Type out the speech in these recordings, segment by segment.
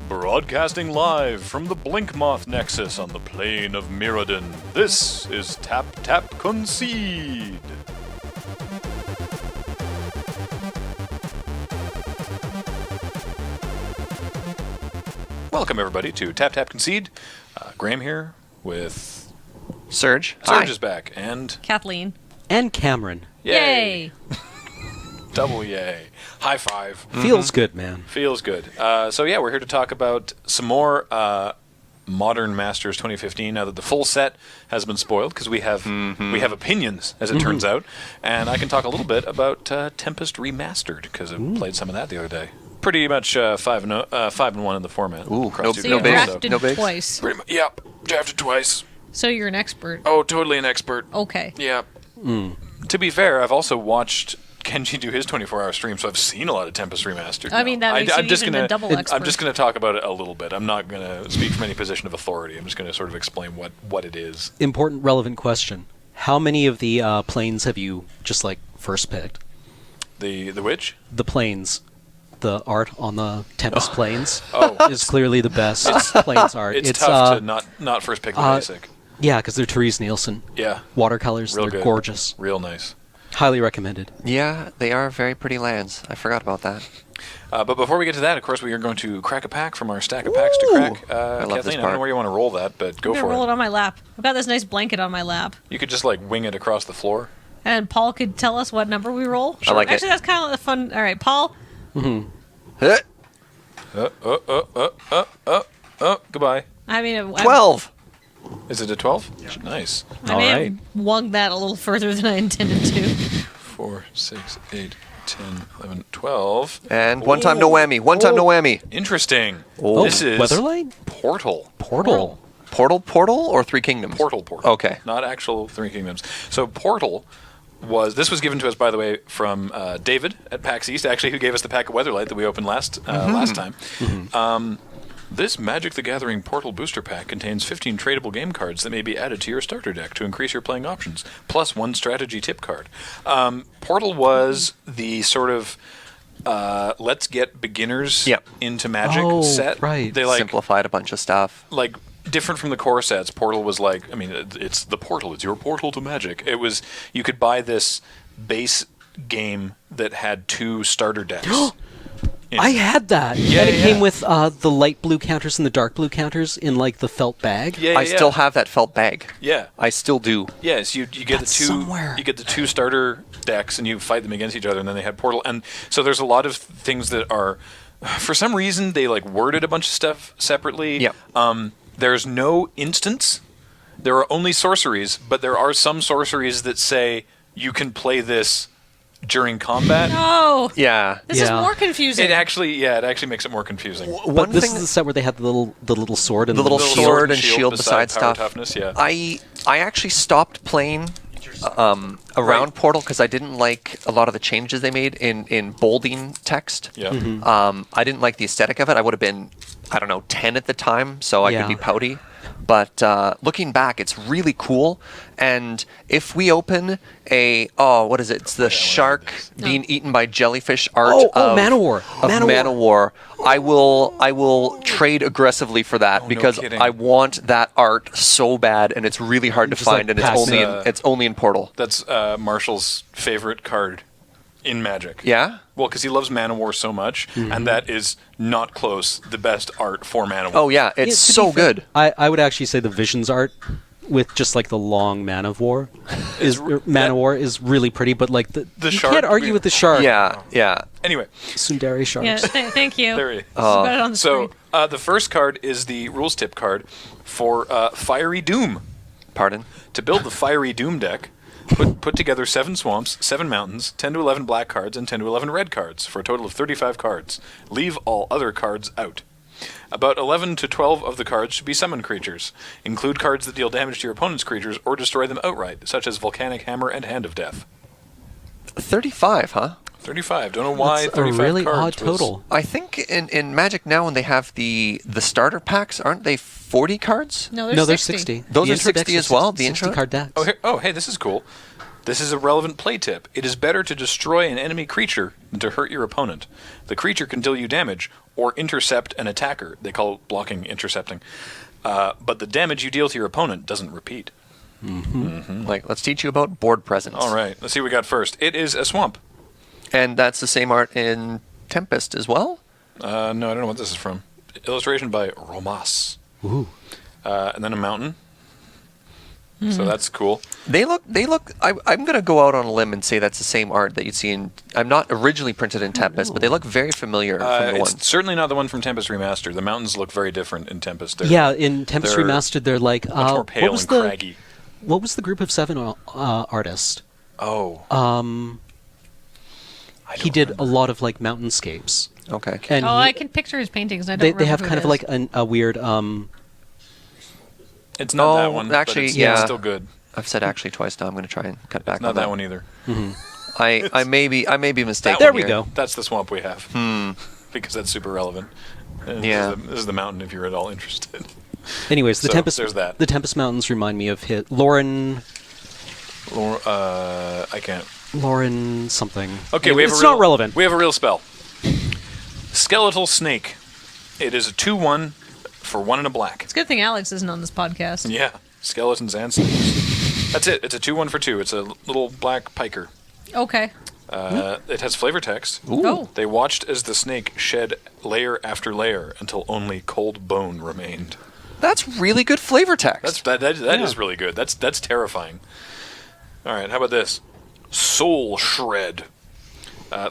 Broadcasting live from the Blinkmoth Nexus on the plane of Mirrodin, this is Tap Tap Concede! Welcome everybody to Tap Tap Concede. Graham here with... Serge. Serge is back, and... Kathleen. And Cameron. Yay! Double yay. High five. Feels good, man. Feels good. So yeah, we're here to talk about some more Modern Masters 2015. Now that the full set has been spoiled, because we have opinions, as it turns out, and I can talk a little bit about Tempest Remastered, because I played some of that the other day. Pretty much 5-1 in the format. Ooh, So you drafted twice. Pretty much, yep, drafted twice. So you're an expert. Oh, totally an expert. Okay. Yeah. To be fair, I've also watched Kenji do his 24-hour stream, so I've seen a lot of Tempest Remastered. I mean, that makes you even a double expert. I'm just going to talk about it a little bit. I'm not going to speak from any position of authority. I'm just going to sort of explain what it is. Important, relevant question. How many of the planes have you just, first picked? The which? The planes. The art on the Tempest planes Oh. is clearly the best planes art. It's tough to not first pick the basic. Yeah, because they're Therese Nielsen. Yeah. Watercolors, Real they're good. gorgeous. Real nice. Highly recommended. Yeah, they are very pretty lands. I forgot about that. But before we get to that, of course, we are going to crack a pack from our stack of packs to crack. I love this Kathleen, I don't part. know where you want to roll that, but go I'm for gonna roll it. it on my lap. I've got this nice blanket on my lap. You could just wing it across the floor. And Paul could tell us what number we roll. I like it. Actually, that's kind of fun. All right, Paul. Huh? Goodbay. I mean, 12! Is it a 12? Nice. I may have wung that a little further than I intended to. 4, 6, 8, 10, 11, 12. And one time no whammy. One time no whammy. Interesting. Oh, This is Weatherlight? Portal. Portal. Portal or Three Kingdoms? Portal. Okay. Not actual Three Kingdoms. So Portal this was given to us, by the way, from David at PAX East, actually, who gave us the pack of Weatherlight that we opened last time. This Magic the Gathering Portal Booster Pack contains 15 tradable game cards that may be added to your starter deck to increase your playing options, plus one strategy tip card. Portal was the sort of let's get beginners into Magic set. Right. They Simplified a bunch of stuff. Different from the core sets, Portal was it's the Portal. It's your portal to Magic. It was, you could buy this base game that had 2 starter decks. I had that. Yeah, and it yeah. came with the light blue counters and the dark blue counters in the felt bag. Yeah, I still have that felt bag. Yeah. I still do. Yes, you get That's the 2 somewhere. you get the 2 starter decks and you fight them against each other, and then they had Portal, and so there's a lot of things that are, for some reason they worded a bunch of stuff separately. Yeah. There's no instants. There are only sorceries, but there are some sorceries that say you can play this during combat. No. Yeah. This is more confusing. It actually makes it more confusing. But this is the set where they had the little sword and The little sword and shield beside beside power stuff. toughness, yeah. I actually stopped playing around Portal because I didn't like a lot of the changes they made in bolding text. Yeah. I didn't like the aesthetic of it. I would have been, 10 at the time, so I could be pouty. But looking back, it's really cool. And if we open what is it? It's the shark being eaten by jellyfish art of Manowar. Manowar. I will trade aggressively for that because kidding. I want that art so bad, and it's really hard to Just find, and Pac-Man. it's only in Portal. That's Marshall's favorite card in Magic. Yeah. Well, because he loves Manowar so much, and that is not close the best art for Manowar. Oh yeah, it's to so be fair, good. I would actually say the Visions art with just the long Man of War Manowar is really pretty, but The you shark, can't argue with the shark. Yeah. Anyway, Tsundere sharks. Yeah, thank you. there he is. Got it on the So screen. the first card is the rules tip card for Fiery Doom. Pardon. To build the Fiery Doom deck, put together 7 swamps, 7 mountains, 10 to 11 black cards, and 10 to 11 red cards, for a total of 35 cards. Leave all other cards out. About 11 to 12 of the cards should be summon creatures. Include cards that deal damage to your opponent's creatures or destroy them outright, such as Volcanic Hammer and Hand of Death. 35, huh? 35. Don't know why That's 35 a really cards odd was- total. I think in Magic now, when they have the starter packs, aren't they 40 cards? No, No, there's they're 60. 60. Those The are intro decks 60 as well, the 60 intro? card decks. Oh, hey, this is cool. This is a relevant play tip. It is better to destroy an enemy creature than to hurt your opponent. The creature can deal you damage or intercept an attacker. They call it blocking, intercepting. But the damage you deal to your opponent doesn't repeat. Like, let's teach you about board presence. All right, let's see what we got first. It is a swamp. And that's the same art in Tempest as well? No, I don't know what this is from. Illustration by Romas. Ooh. And then a mountain. So that's cool. They look. I'm going to go out on a limb and say that's the same art that you'd see in. I'm not originally printed in Tempest, but they look very familiar from the It's one. certainly not the one from Tempest Remastered. The mountains look very different in Tempest. Yeah, in Tempest they're Remastered, they're like much more pale and craggy. What was the group of 7 artist? Oh. He did a lot of like mountainscapes. Okay. And I can picture his paintings. I don't they have remember kind who of it is. like a weird. It's not that one. actually, but it's yeah. still good. I've said actually twice now. I'm going to try and cut back Not on that one either. I may be mistaken. There we here. go. That's the swamp we have. Because that's super relevant. And Yeah. This is the mountain if you're at all interested. Anyways, the So, Tempest. there's that. The Tempest Mountains remind me of Lauren I can't. something. Okay, Anyway, we have it's a real, not relevant. We have a real spell. Skeletal Snake. It is a 2/1 for 1 and a black. It's a good thing Alex isn't on this podcast. Yeah, skeletons and snakes. That's it. It's a 2/1 for 2. It's a little black piker. Okay. It has flavor text. Oh. They watched as the snake shed layer after layer until only cold bone remained. That's really good flavor text. That is really good. That's terrifying. All right, how about this? Soul Shred.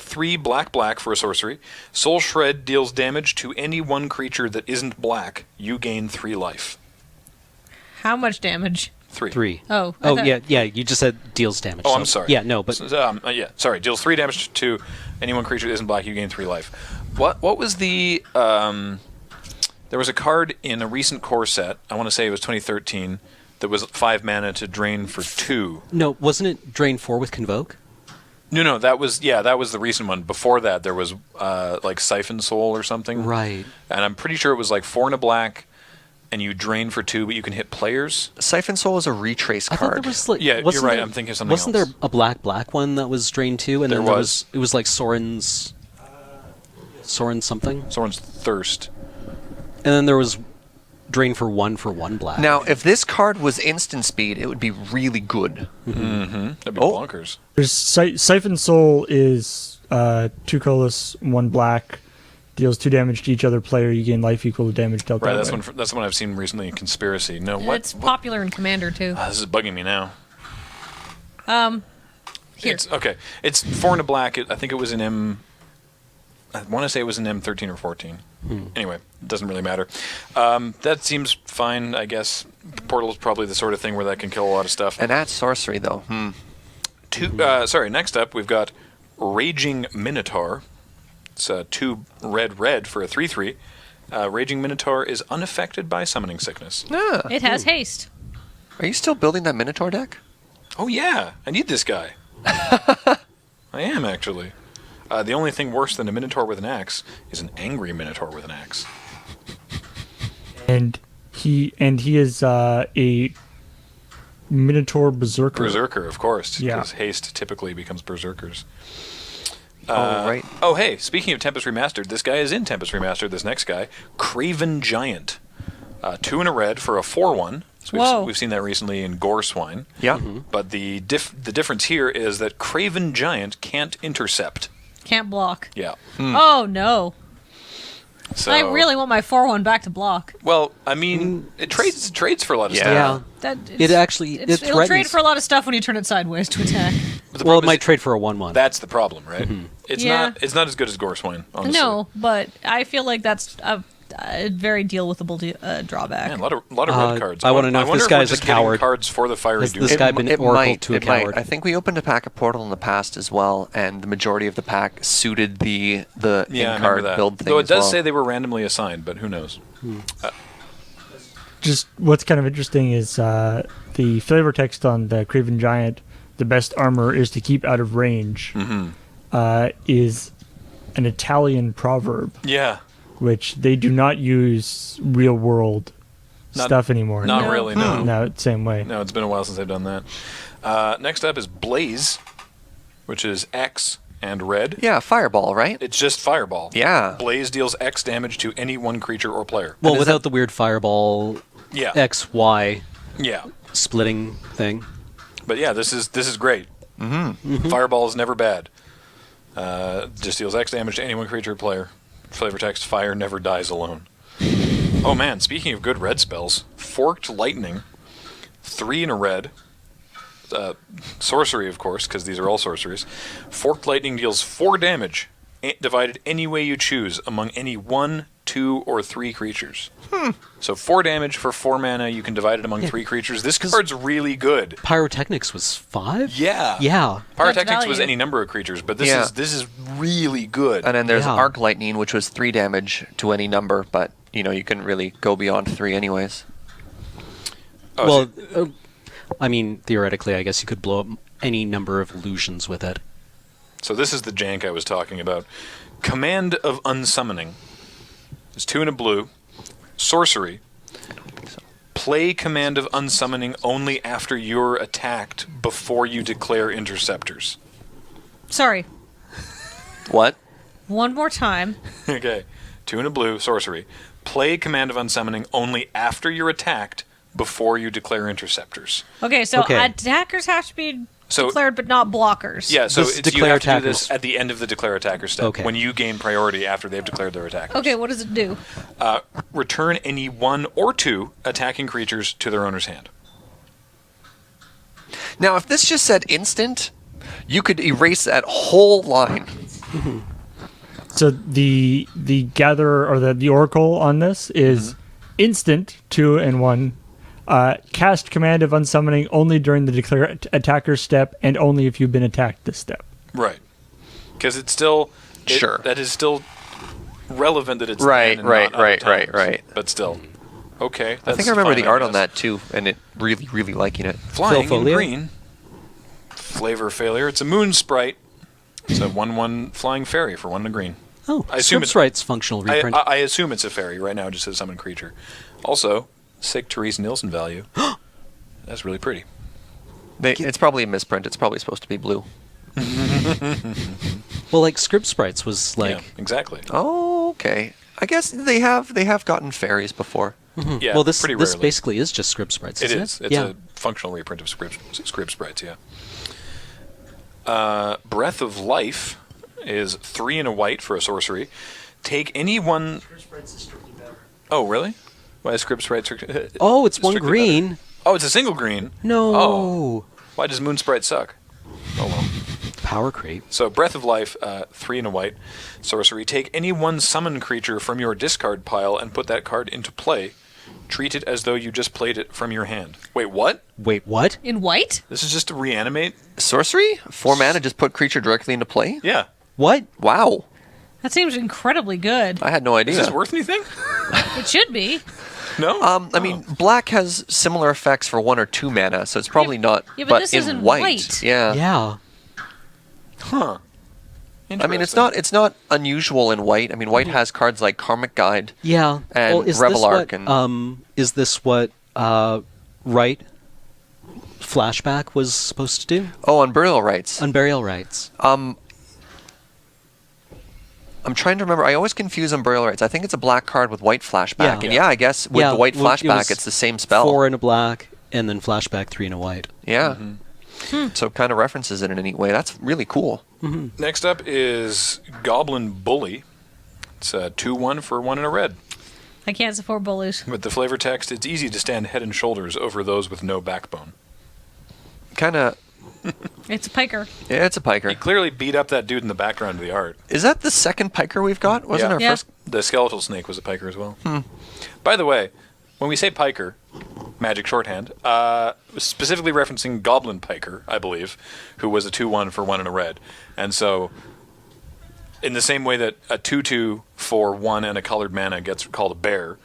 3 black for a sorcery. Soul Shred deals damage to any one creature that isn't black. You gain 3 life. How much damage? 3. 3. Oh, I Oh thought- yeah. You just said deals damage. Oh, so- I'm sorry. Yeah, no, but sorry. Deals 3 damage to any one creature that isn't black. You gain 3 life. What was the? There was a card in a recent core set. I want to say it was 2013. That was 5 mana to drain for 2. no, wasn't it drain 4 with Convoke? No, that was the recent one. Before that, there was like Siphon Soul or something. Right. And I'm pretty sure it was like 4 and a black, and you drain for 2, but you can hit players. Siphon Soul is a retrace I thought card. there was like Yeah, you're wasn't right, there- I'm thinking of something Wasn't else. there a black one that was drain 2, and There then was. it was like Soren's something, Someone's Thirst. and then there was drain for 1 black. Now, if this card was instant speed, it would be really good. That'd be Oh. bonkers. There's Siphon Soul is 2 colorless, 1 black, deals 2 damage to each other player. You gain life equal to damage dealt. Right, that that's way. that's the one I've seen recently in Conspiracy. No, what? It's popular in Commander too. This is bugging me now. Here. It's okay. It's 4 and a black. I think it was in M. I want to say it was in M13 or 14. Anyway, it doesn't really matter. That seems fine, I guess. Portal is probably the sort of thing where that can kill a lot of stuff. And that's sorcery, though. Next up, we've got Raging Minotaur. It's 2 red for a 3/3. Raging Minotaur is unaffected by summoning sickness. Ah, It has haste. are you still building that Minotaur deck? Oh yeah, I need this guy. I am actually. The only thing worse than a Minotaur with an axe is an angry Minotaur with an axe. And he is a Minotaur Berserker. Berserker, of course, Yeah. because haste typically becomes berserkers. Oh, right. Oh, hey, speaking of Tempest Remastered, this guy is in Tempest Remastered, this next guy. Craven Giant. 2 and a red for a 4/1. So Whoa. we've seen that recently in Gore Swine. Yeah. But the difference here is that Craven Giant can't intercept. Can't block. Yeah. Oh no. So, I really want my 4/1 back to block. Well, I mean, it trades for a lot of Yeah. stuff. Yeah. That It actually it'll threatens. trade for a lot of stuff when you turn it sideways to attack. But the Well, it problem might is trade for a 1/1. That's the problem, right? It's Yeah. not as good as Gore Swine, honestly. No, but I feel like that's a very deal withable drawback. Man, a lot of red cards. I wanna know if wonder this we're guy's a just getting coward. cards for the Fiery Has Doom. this guy been oracle to a coward? I think we opened a pack of Portal in the past as well, and the majority of the pack suited the Yeah, I remember in-card that. build thing. Though it as does well. say they were randomly assigned, but who knows? Just what's kind of interesting is the flavor text on the Craven Giant. The best armor is to keep out of range. Is an Italian proverb, Yeah. which they do not use real world Not- stuff anymore. Not No. really, no. No, same way. No, it's been a while since I've done that. Next up is Blaze, which is X and red. Yeah, fireball, right? It's just fireball. Yeah. Blaze deals X damage to any one creature or player. Well, without the weird fireball Yeah. XY Yeah. splitting thing. But yeah, this is great. Mm-hmm. Fireball is never bad. Just deals X damage to any one creature or player. Flavor text: fire never dies alone. Oh man, speaking of good red spells, Forked Lightning, 3 in a red. Sorcery, of course, because these are all sorceries. Forked Lightning deals 4 damage, divided any way you choose, among any 1, 2, or 3 creatures. So 4 damage for 4 mana, you can divide it among 3 creatures. This card's really good. Pyrotechnics was 5? Yeah. Yeah. Pyrotechnics was value. any number of creatures, but this is really good. And then there's Yeah. Arc Lightning, which was 3 damage to any number, but you couldn't really go beyond 3 anyways. Oh, Well, so- I mean, theoretically, I guess you could blow up any number of illusions with it. So this is the jank I was talking about. Command of Unsummoning. It's 2 and a blue. Sorcery. Play Command of Unsummoning only after you're attacked before you declare interceptors. Sorry. What? One more time. Okay. 2 and a blue. Sorcery. Play Command of Unsummoning only after you're attacked before you declare interceptors. Okay, so Okay. attackers have to be So- declared, but not blockers. Yeah, so This it's, you declare have to do attackers- this at the end of the declare attacker step, Okay. when you gain priority after they've declared their attackers. Okay, what does it do? Return any 1 or 2 attacking creatures to their owner's hand. Now, if this just said instant, you could erase that whole line. So the gatherer or the oracle on this is instant 2 and 1. Cast Command of Unsummoning only during the declare attacker step and only if you've been attacked this step. Right. Because it's still... Sure. That is still relevant that it's Right, then and right, not other right, right, times. right. But still. Okay. I That's think I remember fine, the art on guess. that too, and it really, really liking it. Flying in Folio? green. Flavor failure. It's a moon sprite. It's a 1/1 flying fairy for 1 and a green. Oh, I assume Scripts Right's functional reprint. I assume it's a fairy. Right now it just says summon creature. Also, sick Therese Nielsen value. That's really pretty. It's probably a misprint. It's probably supposed to be blue. Well, like Script Sprites was like... Yeah, exactly. Oh, okay. I guess they have gotten fairies before. Yeah, well, this pretty this rarely. basically is just Script Sprites, It isn't is. it? It's a functional reprint of script sprites, yeah. Breath of Life is 3 and a white for a sorcery. Take any one... Oh, really? Why is script sprites... Oh, it's one strictly green. better? Oh, it's a single green. No. Oh. Why does Moon Sprite suck? Oh, well. Power creep. So, Breath of Life, 3 and a white. Sorcery. Take any one summon creature from your discard pile and put that card into play. Treat it as though you just played it from your hand. Wait, what? Wait, what? In white? This is just to reanimate? Sorcery? 4 mana, just put creature directly into play? Yeah. What? Wow. That seems incredibly good. I had no idea. Is this worth anything? It should be. No? I mean, black has similar effects for 1 or 2 mana, so it's probably not. yeah, but this in is in white. white. Yeah. Yeah. Huh. I mean, it's not unusual in white. I mean, white has cards like Karmic Guide. Yeah. And well, is Rebel this Arc what, and- is this what Right Flashback was supposed to do? Oh, on Burial Rites. On Burial Rites. I'm trying to remember. I always confuse on Burial Rites. I think it's a black card with white flashback. Yeah. And yeah, I guess with Yeah, the white well, it flashback, was it's the same spell. 4 in a black, and then Flashback 3 in a white. Yeah. So it kind of references it in a neat way. That's really cool. Next up is Goblin Bully. It's a 2/1 for 1 and a red. I can't support bullies. With the flavor text, it's easy to stand head and shoulders over those with no backbone. Kind of. It's a piker. Yeah, it's a He piker. clearly beat up that dude in the background of the art. Is that the second piker we've got? Wasn't Yeah. our Yeah. first? The skeletal snake was a piker as well. By the way, when we say piker, magic shorthand, specifically referencing Goblin Piker, I believe, who was a 2/1 for 1 and a red. And so, in the same way that a 2/2 for 1 and a colored mana gets called a bear,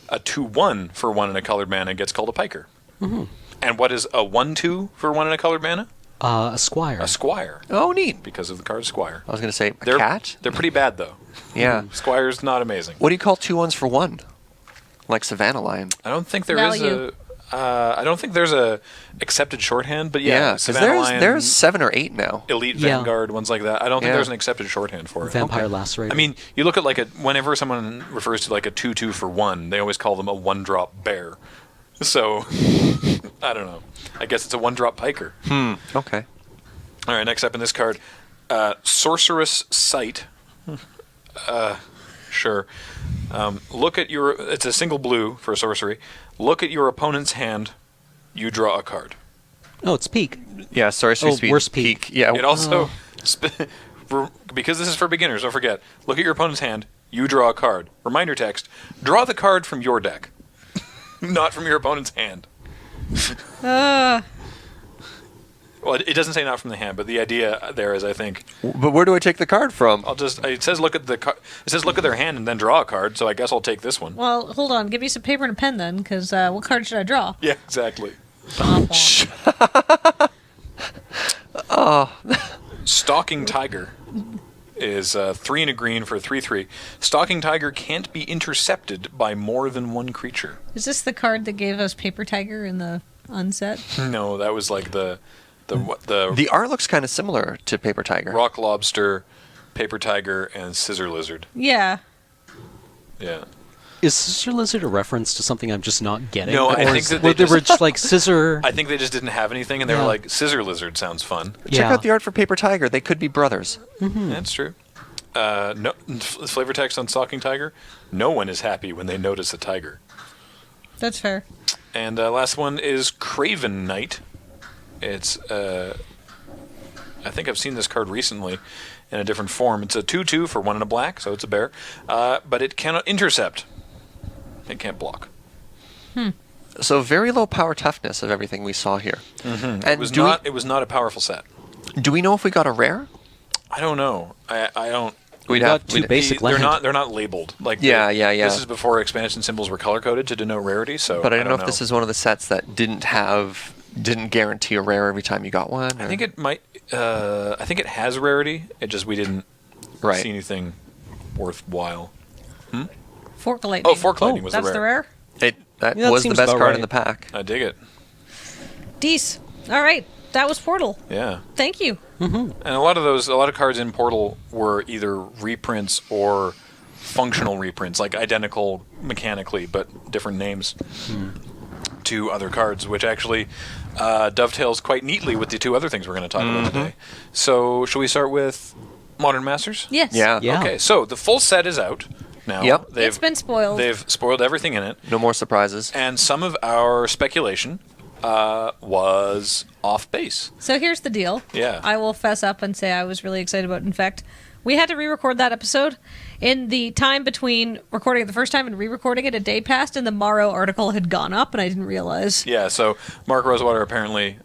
a 2/1 for 1 and a colored mana gets called a piker. And what is a 1/2 for 1 and a colored mana? A Squire. A squire, Oh, neat. because of the card squire. I was going to say a They're, cat. They're pretty bad, though. Yeah. Squire's not amazing. What do you call 2 1s for 1? Like Savannah Lion. I don't think there is Value. I don't think there's a accepted shorthand, but Yeah, because there's 7 or 8 now. Elite Yeah. Vanguard, ones like that. I don't think there's an accepted shorthand for it. Vampire Lacerator. I mean, you look at like whenever someone refers to like a 2/2 for 1, they always call them a 1-drop bear. So, I don't know. I guess it's a 1-drop piker. Okay. All right, next up in this card, Sorceress Sight. Sure. Look at your... It's a single blue for a sorcery. Look at your opponent's hand. You draw a card. oh, it's Peak. Yeah, Sorcery Speed. worst peak. Yeah. It also... because this is for beginners, don't forget. Look at your opponent's hand. You draw a card. Reminder text. Draw the card from your deck. Not from your opponent's hand. Well, it doesn't say not from the hand, but the idea there is, I think... But where do I take the card from? It says look at it says look at their hand and then draw a card, so I guess I'll take this one. Well, hold on. Give me some paper and a pen then, because what card should I draw? Yeah, exactly. Stalking Tiger is 3 and a green for a 3/3. Stalking Tiger can't be intercepted by more than one creature. Is this the card that gave us Paper Tiger in the unset? No, that was like the The art looks kind of similar to Paper Tiger. Rock Lobster, Paper Tiger, and Scissor Lizard. Yeah. Yeah. Is Scissor Lizard a reference to something I'm just not getting? No, I Or think is- that were they were just- just like Scissor. I think they just didn't have anything, and they were Yeah. like, Scissor Lizard sounds fun. Check Yeah. out the art for Paper Tiger. They could be brothers. That's true. No flavor text on Stalking Tiger. No one is happy when they notice a tiger. That's fair. And last one is Craven Knight. It's I think I've seen this card recently in a different form. It's a 2/2 for 1 and a black, so it's a bear. But it cannot intercept. It can't block. So very low power toughness of everything we saw here. And It was not a powerful set. do we know if we got a rare? I don't know. I don't. We got two basic They're land. not labeled. Like Yeah. This is before expansion symbols were color coded to denote rarity. So, But I don't know if this is one of the sets that didn't guarantee a rare every time you got one. I think it might. I think it has rarity. It just we didn't see anything worthwhile. Fork Lightning. Oh, Fork Lightning was That's the rare. that Yeah, that was the seems best about card right. in the pack. I dig it. Dece. All right. That was Portal. Yeah. Thank you. And a lot of cards in Portal were either reprints or functional reprints, like identical mechanically, but different names to other cards, which actually dovetails quite neatly with the two other things we're going to talk about today. So, shall we start with Modern Masters? Yes. Yeah. Okay, so the full set is out now. Yep. It's been spoiled. They've spoiled everything in it, No more surprises. and some of our speculation was off base. So here's the deal. Yeah. I will fess up and say I was really excited about it. In fact, we had to re-record that episode. In the time between recording it the first time and re-recording it, a day passed, and the Morrow article had gone up, and I didn't realize. Yeah, so Mark Rosewater apparently,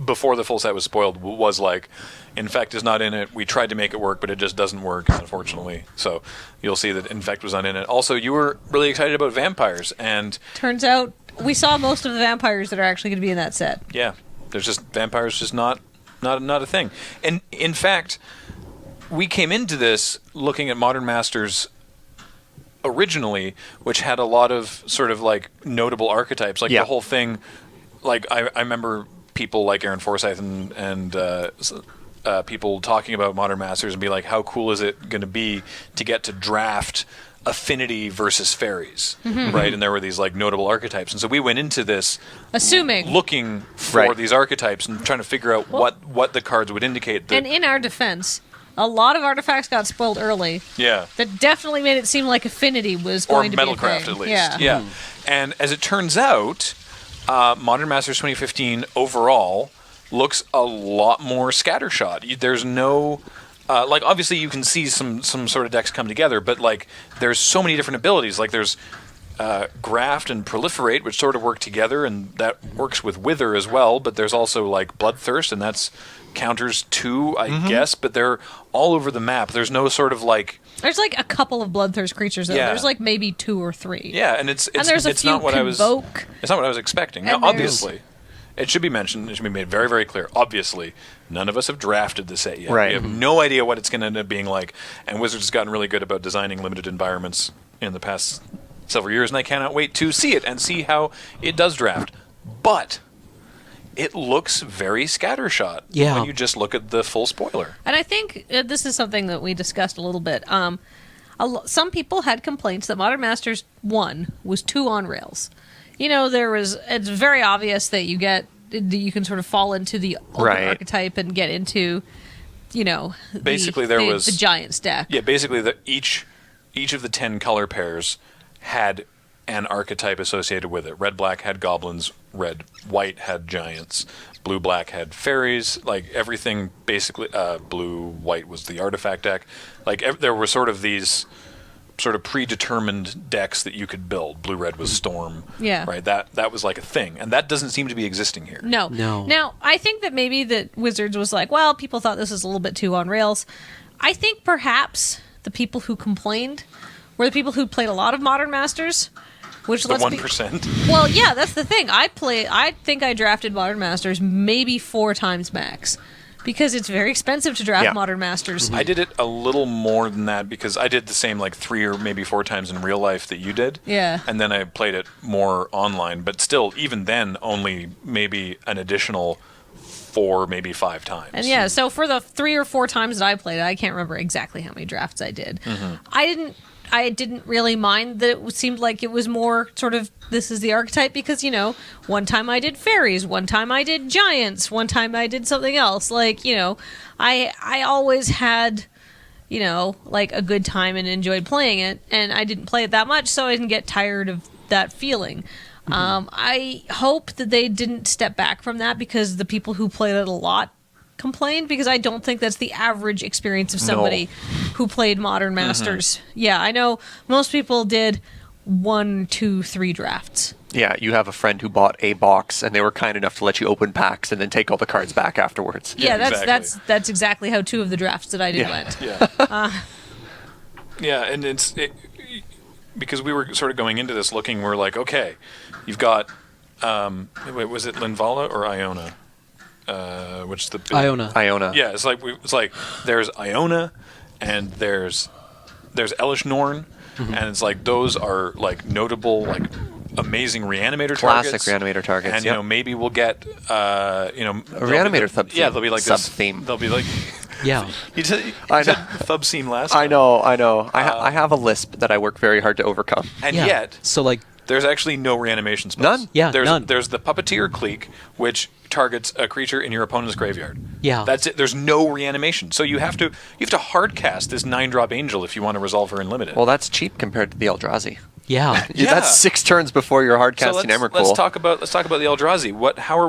before the full set was spoiled, was like, Infect is not in it. We tried to make it work, but it just doesn't work, unfortunately. So you'll see that Infect was not in it. Also, you were really excited about vampires, and Turns out we saw most of the vampires that are actually going to be in that set. yeah, there's just vampires just not a thing. And in fact, we came into this looking at Modern Masters originally, which had a lot of sort of like notable archetypes, like the whole thing. Like I remember people like Aaron Forsyth and people talking about Modern Masters and be like, how cool is it going to be to get to draft affinity versus fairies, right? And there were these like notable archetypes, and so we went into this Assuming. looking for these archetypes and trying to figure out what the cards would indicate. And in our defense, a lot of artifacts got spoiled early. Yeah. That definitely made it seem like affinity was Or going to be a Metalcraft, thing. at least. Yeah. And as it turns out, Modern Masters 2015 overall looks a lot more scattershot. There's no... like, obviously, you can see some sort of decks come together, but, like, there's so many different abilities. Like, there's Graft and Proliferate, which sort of work together, and that works with Wither as well, but there's also, like, Bloodthirst, and that's counters 2, I guess, but they're all over the map. There's no sort of, like... There's, like, a couple of Bloodthirst creatures, though. Yeah. There's, like, maybe 2 or 3. Yeah, and it's there's a it's few not what Convoke. it's not what I was expecting. Now, And there's- obviously, it should be mentioned. It should be made very, very clear. Obviously, none of us have drafted the set yet. Right. We have no idea what it's going to end up being like. And Wizards has gotten really good about designing limited environments in the past several years, and I cannot wait to see it and see how it does draft. But it looks very scattershot when you just look at the full spoiler. And I think this is something that we discussed a little bit. Some people had complaints that Modern Masters 1 was too on rails. It's very obvious that you can sort of fall into the older archetype and get into, basically there was the giant stack. Yeah, basically each of the 10 color pairs had an archetype associated with it. Red-black had goblins, red-white had giants, blue-black had fairies, like everything basically, blue-white was the artifact deck. Like there were sort of these sort of predetermined decks that you could build. Blue-red was Storm. Yeah. Right? That was like a thing. And that doesn't seem to be existing here. No. Now, I think that maybe that Wizards was like, well, people thought this was a little bit too on rails. I think perhaps the people who complained were the people who played a lot of Modern Masters. Which the 1%. Well, yeah, that's the thing. I think I drafted Modern Masters maybe 4 times max. Because it's very expensive to draft Modern Masters. I did it a little more than that because I did the same like 3 or maybe 4 times in real life that you did. Yeah. And then I played it more online. But still, even then, only maybe an additional 4, maybe 5 times. And yeah, so for the 3 or 4 times that I played it, I can't remember exactly how many drafts I did. I didn't really mind that it seemed like it was more sort of, this is the archetype, because, one time I did fairies, one time I did giants, one time I did something else. Like, I always had, like a good time and enjoyed playing it, and I didn't play it that much, so I didn't get tired of that feeling. I hope that they didn't step back from that because the people who played it a lot complained, because I don't think that's the average experience of somebody who played Modern Masters. Yeah, I know most people did 1, 2, 3 drafts. Yeah, you have a friend who bought a box, and they were kind enough to let you open packs and then take all the cards back afterwards. Yeah, that's exactly how 2 of the drafts that I did went. Yeah, and because we were sort of going into this looking, we're like, okay, you've got, was it Linvala or Iona? Which the Iona. Yeah, it's like there's Iona, and there's Elish Norn, and it's like those are like notable, like amazing reanimator classic targets. reanimator targets, and maybe we'll get a reanimator theme. Yeah, they'll be like sub this theme. They'll be like you said thub theme last time. I know. I have a lisp that I work very hard to overcome. And yet, so like there's actually no reanimation spells. None? Yeah, there's, none. There's the Puppeteer Clique, which targets a creature in your opponent's graveyard. Yeah. That's it. There's no reanimation. So you have to hard cast this 9-drop Angel if you want to resolve her in limited. Well, that's cheap compared to the Eldrazi. Yeah. That's 6 turns before you're hard casting Emrakul. Let's talk about the Eldrazi. How are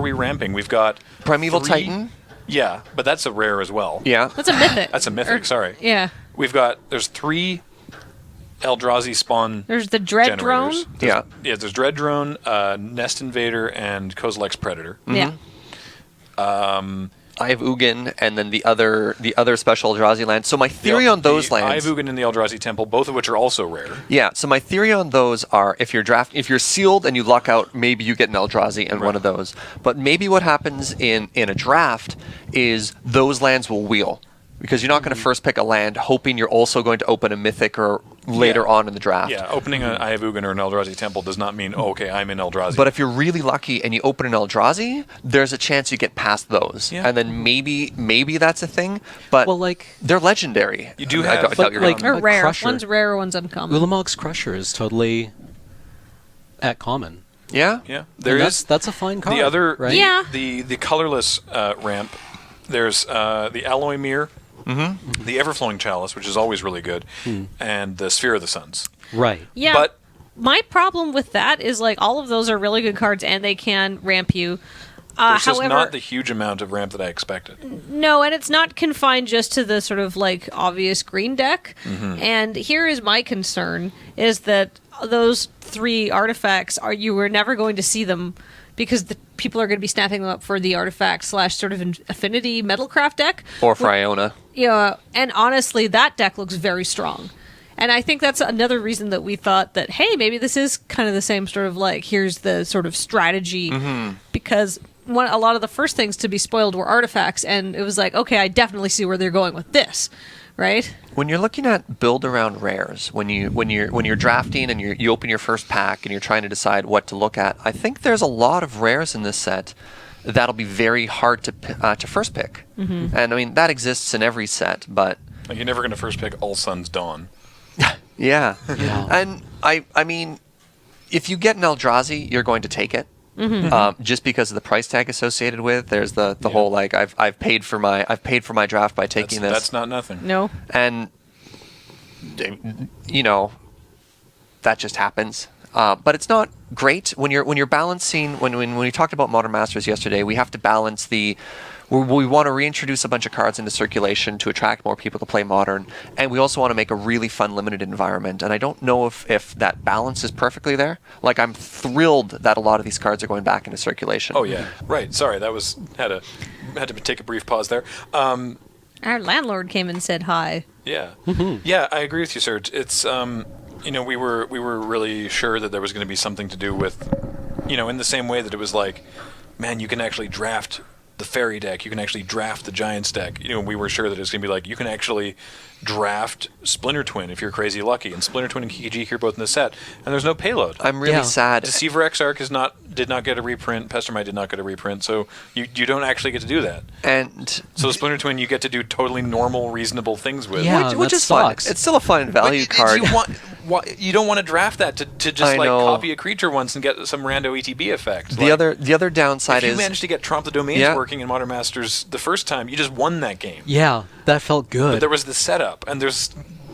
we ramping? We've got Primeval 3 Titan. Yeah, but that's a rare as well. Yeah. That's a mythic. That's a mythic, sorry. Yeah. There's 3 Eldrazi spawn. There's the Dread generators. Drone. There's Dread Drone, Nest Invader, and Kozilek's Predator. Yeah. I have Ugin, and then the other special Eldrazi land. So my theory on those lands, I have Ugin and the Eldrazi Temple, both of which are also rare. Yeah. So my theory on those are if you're sealed and you luck out, maybe you get an Eldrazi and one of those. But maybe what happens in a draft is those lands will wheel. Because you're not going to first pick a land hoping you're also going to open a mythic or later on in the draft. Yeah, opening an I have Ugin or an Eldrazi Temple does not mean, okay, I'm in Eldrazi. But if you're really lucky and you open an Eldrazi, there's a chance you get past those. Yeah. And then maybe that's a thing. But they're legendary. You do have... They're rare. Crusher. One's rare, one's uncommon. Ulamog's Crusher is totally at common. Yeah? Yeah. That's a fine card. The other... right? Yeah. The colorless ramp, there's the Alloy Mirror, the Everflowing Chalice, which is always really good, and the Sphere of the Suns. Right. Yeah. But my problem with that is like all of those are really good cards and they can ramp you. There's just However, not the huge amount of ramp that I expected. No, and it's not confined just to the sort of like obvious green deck. And here is my concern is that those 3 artifacts you were never going to see them because the people are going to be snapping them up for the artifact / sort of affinity metalcraft deck. Or for Iona. Yeah, and honestly, that deck looks very strong. And I think that's another reason that we thought that, hey, maybe this is kind of the same sort of like, here's the sort of strategy. Because a lot of the first things to be spoiled were artifacts, and it was like, okay, I definitely see where they're going with this. right? When you're looking at build around rares, when you're drafting and you open your first pack and you're trying to decide what to look at, I think there's a lot of rares in this set that'll be very hard to first pick. And I mean that exists in every set, but Like, you're never going to first pick All Sun's Dawn. yeah. Yeah. And I mean, if you get an Eldrazi, you're going to take it. Just because of the price tag associated with. There's the whole like I've paid for my draft by taking this. That's not nothing. No. And you know that just happens. But it's not great when you're balancing. When we talked about Modern Masters yesterday, we have to balance the. We want to reintroduce a bunch of cards into circulation to attract more people to play Modern, and we also want to make a really fun limited environment. And I don't know if that balance is perfectly there. Like, I'm thrilled that a lot of these cards are going back into circulation. Oh yeah, right. Sorry, that was had to take a brief pause there. Our landlord came and said hi. Yeah, yeah, I agree with you, Serge. It's we were really sure that there was going to be something to do with, in the same way that it was like, man, you can actually draft the fairy deck, you can actually draft the giants deck. We were sure that it was going to be like, you can actually draft Splinter Twin if you're crazy lucky, and Splinter Twin and Kiki are both in the set, and there's no payload. I'm really sad. Deceiver Exarch did not get a reprint. Pestermite did not get a reprint, so you don't actually get to do that. And so Splinter Twin you get to do totally normal, reasonable things with. Yeah. which that is fun. sucks. It's still a fun value card. You don't want to draft that to just I like know. copy a creature once and get some rando ETB effect. The other downside if you is managed to get Tromp the Domains working in Modern Masters the first time, you just won that game. Yeah, that felt good. But there was the setup, and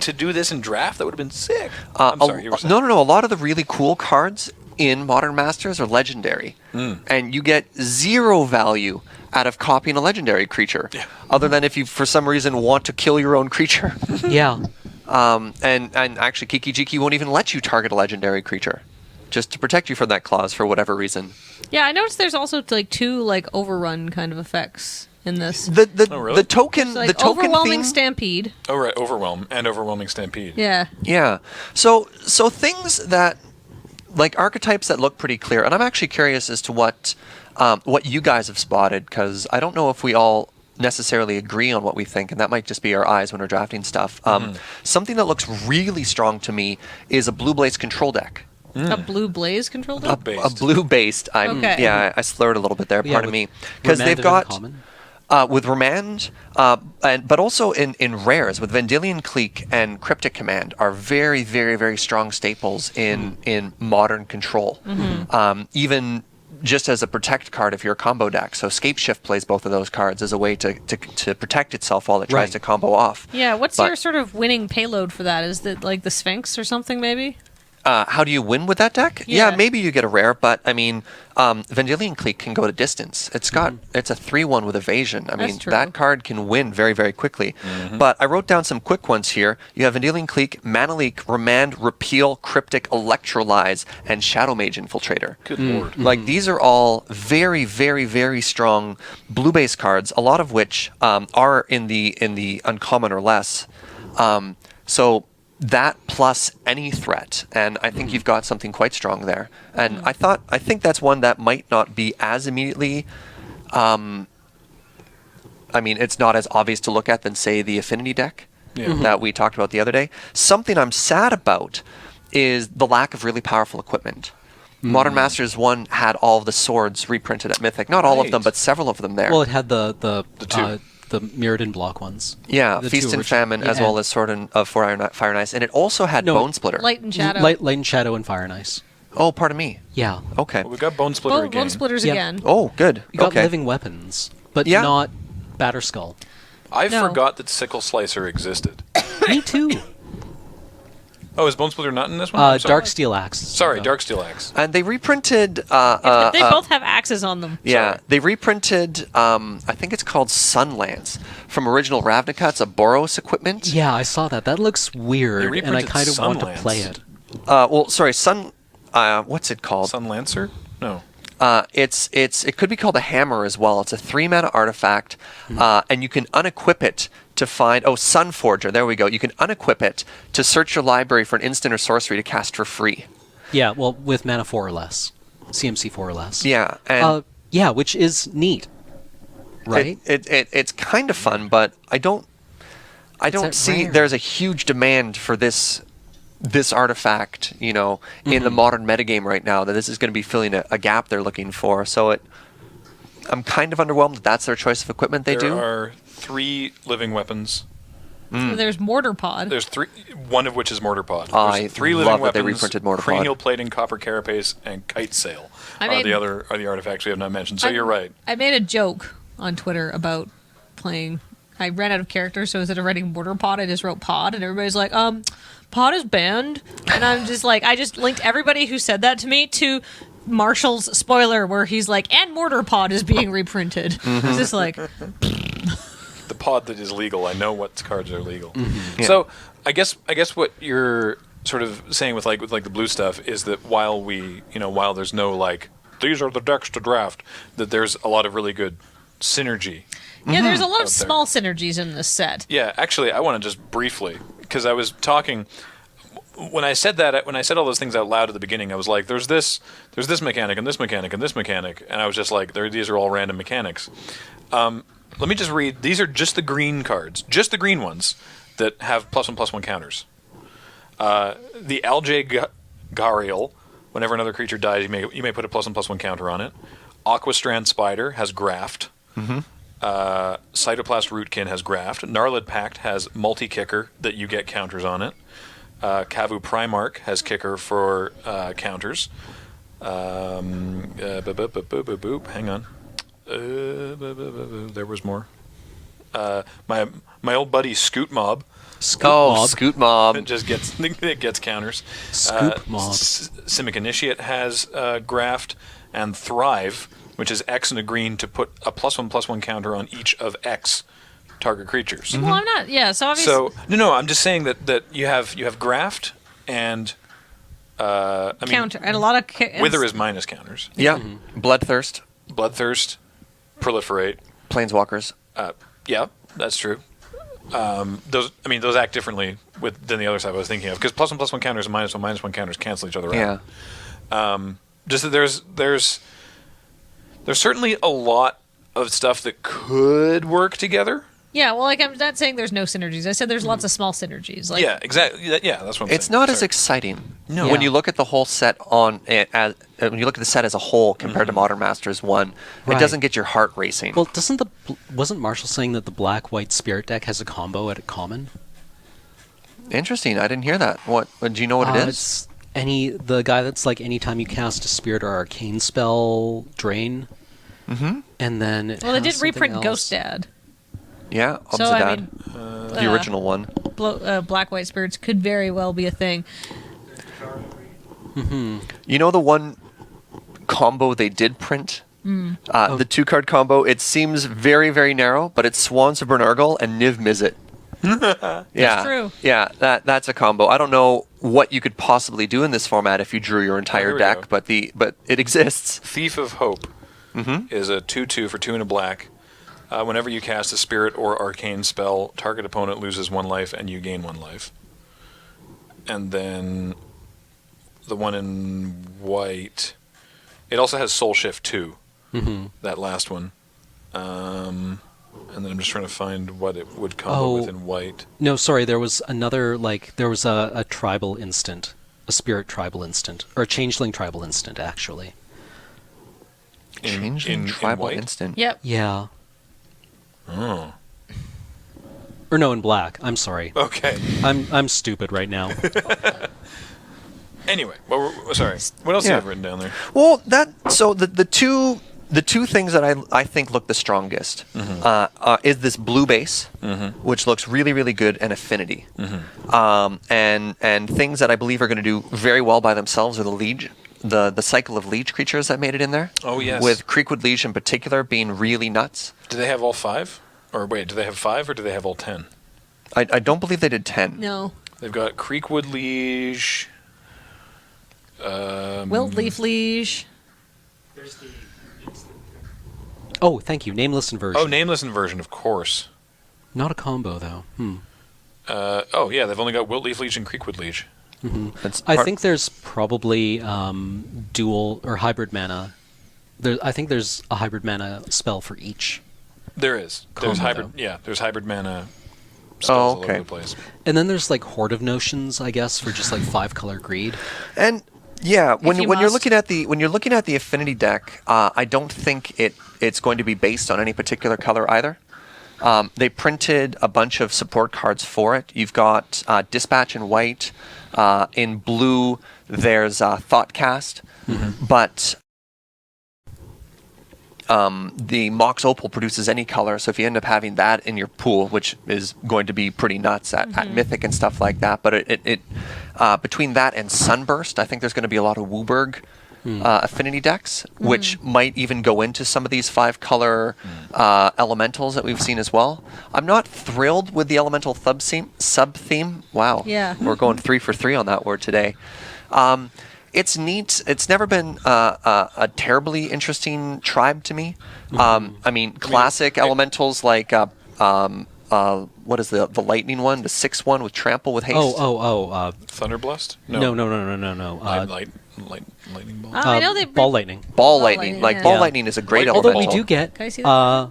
to do this in draft, that would have been sick. I'm sorry, you were saying. No. A lot of the really cool cards in Modern Masters are legendary, and you get 0 value out of copying a legendary creature, other than if you for some reason want to kill your own creature. Yeah. And actually, Kiki Jiki won't even let you target a legendary creature, just to protect you from that clause for whatever reason. Yeah, I noticed there's also like 2 like overrun kind of effects in this. Oh, really? The token Like the token overwhelming theme, stampede. Oh, right, Overwhelming Stampede. Yeah. Yeah. So things that, like archetypes that look pretty clear, and I'm actually curious as to what you guys have spotted, because I don't know if we all necessarily agree on what we think, and that might just be our eyes when we're drafting stuff. Something that looks really strong to me is a blue blaze control deck. A blue blaze control deck? A blue based. Okay. Yeah, I slurred a little bit there. Yeah, Pardon with me, because they've Remand and got. Uncommon. With Remand, but also in rares, with Vendilion Clique and Cryptic Command are very, very, very strong staples in modern control. Even just as a protect card if you're a combo deck. So Scapeshift plays both of those cards as a way to protect itself while it tries Right. to combo off. Yeah, what's But- your sort of winning payload for that? Is it like the Sphinx or something maybe? How do you win with that deck? Yeah. Maybe you get a rare, but I mean, Vendilion Clique can go to distance. It's a 3/1 with evasion. I mean, That's true. that card can win very, very quickly. But I wrote down some quick ones here. You have Vendilion Clique, Mana Leak, Remand, Repeal, Cryptic, Electrolyze, and Shadow Mage Infiltrator. Good lord. Like, these are all very, very, very strong blue base cards, a lot of which are in the uncommon or less. So that plus any threat, and I think you've got something quite strong there. And I think that's one that might not be as immediately. I mean, it's not as obvious to look at than, say, the Affinity deck that we talked about the other day. Something I'm sad about is the lack of really powerful equipment. Modern Masters 1 had all of the swords reprinted at Mythic. Not all of them, Right. but several of them there. Well, it had the two. the Mirrodin block ones. Yeah, The Feast two and original- Famine, as yeah. well as Sword of Fire and Ice. And it also had No. Bone Splitter. Light and Shadow. Light and Shadow and Fire and Ice. Oh, pardon me. Yeah. Okay. Well, we got Bone Splitter again. Bone Splitters Yeah. again. Oh, good. You got okay. living weapons, but Yeah. not Batterskull. I No. forgot that Sickle Slicer existed. Me too. Oh, is Bone Splitter not in this one? I'm sorry. Dark Steel Axe. Sorry, Dark Steel Axe. And they reprinted. But they both have axes on them. Yeah, Sorry. they reprinted. I think it's called Sunlance from original Ravnica. It's a Boros equipment. Yeah, I saw that. That looks weird, and I reprinted kind of want to Sunlance. play it. Well, sorry, Sun. What's it called? Sun Lancer? No. It could be called a hammer as well. It's a 3-mana artifact, and you can unequip it to find. Oh, Sunforger. There we go. You can unequip it to search your library for an instant or sorcery to cast for free. Yeah, well, with mana 4 or less, CMC 4 or less. Yeah, and Yeah, which is neat, right? it's kind of fun, but I don't I don't see there's a huge demand for this artifact, in the modern metagame right now, that this is going to be filling a gap they're looking for. So I'm kind of underwhelmed that that's their choice of equipment they do. There are 3 living weapons. There's Mortar Pod. There's 3, one of which is Mortar Pod. I There's 3 love living that they weapons, reprinted Mortar Pod. cranial plating, copper carapace, and kite sail are the artifacts we have not mentioned. So you're right. I made a joke on Twitter about playing. I ran out of characters, so instead of writing Mortar Pod, I just wrote Pod, and everybody's like, Pod is banned. And I'm just like, I just linked everybody who said that to me to Marshall's spoiler, where he's like, and Mortar Pod is being reprinted. It's just like... The pod that is legal. I know what cards are legal. Yeah. So I guess what you're sort of saying with the blue stuff is that while there's no these are the decks to draft, that there's a lot of really good synergy. Yeah, there's a lot of out there. small synergies in this set. Yeah, actually, I want to just briefly, because I was talking when I said all those things out loud at the beginning, I was like, there's this mechanic and this mechanic and this mechanic, and I was just like, these are all random mechanics. Let me just read. These are just the green cards, just the green ones that have +1/+1 counters. The Algae Gariel, whenever another creature dies, you may put a +1/+1 counter on it. Aquastrand Spider has Graft. Cytoplast Rootkin has Graft. Gnarlid Pact has multi-kicker that you get counters on it. Kavu Primarch has kicker for counters. Hang on. There was more. My old buddy Scoot Mob. Scoot Mob. It just gets counters. Scoot Mob. Simic Initiate has Graft, and Thrive, which is X and a green to put a +1/+1 counter on each of X target creatures. Well, I'm not. Yeah, so obviously. So no, I'm just saying that you have Graft and counter and a lot of Wither is minus counters. Yeah. Bloodthirst. Proliferate. Planeswalkers. Yeah, that's true. Those act differently than the other side I was thinking of, because +1/+1 counters and -1/-1 counters cancel each other out. Yeah. Just that there's certainly a lot of stuff that could work together. Yeah, well, I'm not saying there's no synergies. I said there's lots of small synergies. Yeah, exactly. Yeah, that's what I'm saying. It's not as exciting. No. When you look at the whole set when you look at the set as a whole compared to Modern Masters 1, Right. it doesn't get your heart racing. Well, wasn't Marshall saying that the black-white spirit deck has a combo at a common? Interesting. I didn't hear that. What do you know what it is? It's the guy that's like anytime you cast a spirit or arcane spell, drain. And then Well, they did reprint Ghost Dad. Yeah, So, Obsidad. I mean, the original one. Black White Spirits could very well be a thing. You know the one combo they did print? The 2-card combo, it seems very, very narrow, but it's Swans of Bernargle and Niv Mizzet. Yeah, That's true. Yeah, that's a combo. I don't know what you could possibly do in this format if you drew your Here entire we deck, go. but it exists. Thief of Hope is a 2/2 for 2 and a black. Whenever you cast a spirit or arcane spell, target opponent loses 1 life and you gain 1 life. And then the one in white, it also has Soul Shift 2, that last one. And then I'm just trying to find what it would combo with in white. No, sorry, there was another, there was a tribal instant, a spirit tribal instant, or a changeling tribal instant, actually. Changeling in Tribal white? Instant. Yeah. Oh. Or no, in black. I'm sorry. Okay. I'm stupid right now. Anyway, sorry. What else do you have written down there? Well, the two things that I think look the strongest is this blue base, which looks really, really good, and affinity. And things that I believe are going to do very well by themselves are the liege, the cycle of liege creatures that made it in there. Oh, yes. With Creekwood Liege in particular being really nuts. Do they have all 5? Or wait, do they have 5 or do they have all 10? I don't believe they did 10. No. They've got Creekwood Liege. Wilt Leaf Liege. Oh, thank you. Nameless inversion. Oh, Nameless Inversion, of course. Not a combo, though. Yeah, they've only got Wilt Leaf Liege and Creekwood Liege. I think there's probably dual or hybrid mana. I think there's a hybrid mana spell for each. There is. There's Combo, hybrid. though. Yeah, there's hybrid mana spells all over the place. And then there's like Horde of Notions, I guess, for just like 5-color greed. And yeah, when you're must. looking at the affinity deck, I don't think it's going to be based on any particular color either. They printed a bunch of support cards for it. You've got Dispatch in white. In blue, there's Thoughtcast. But the Mox Opal produces any color, so if you end up having that in your pool, which is going to be pretty nuts at Mythic and stuff like that, but it between that and Sunburst, I think there's going to be a lot of Wooburg affinity decks, which might even go into some of these 5-color elementals that we've seen as well. I'm not thrilled with the elemental sub-theme. Wow. Yeah. We're going 3 for 3 on that word today. It's neat. It's never been a terribly interesting tribe to me. I mean, classic elementals like what is the lightning one, the 6 one with trample with haste? Thunderblast? No. Lightning bolt. I know they Ball lightning. Ball lightning. Like yeah. Ball lightning is a great Although elemental. we do get Can I see that?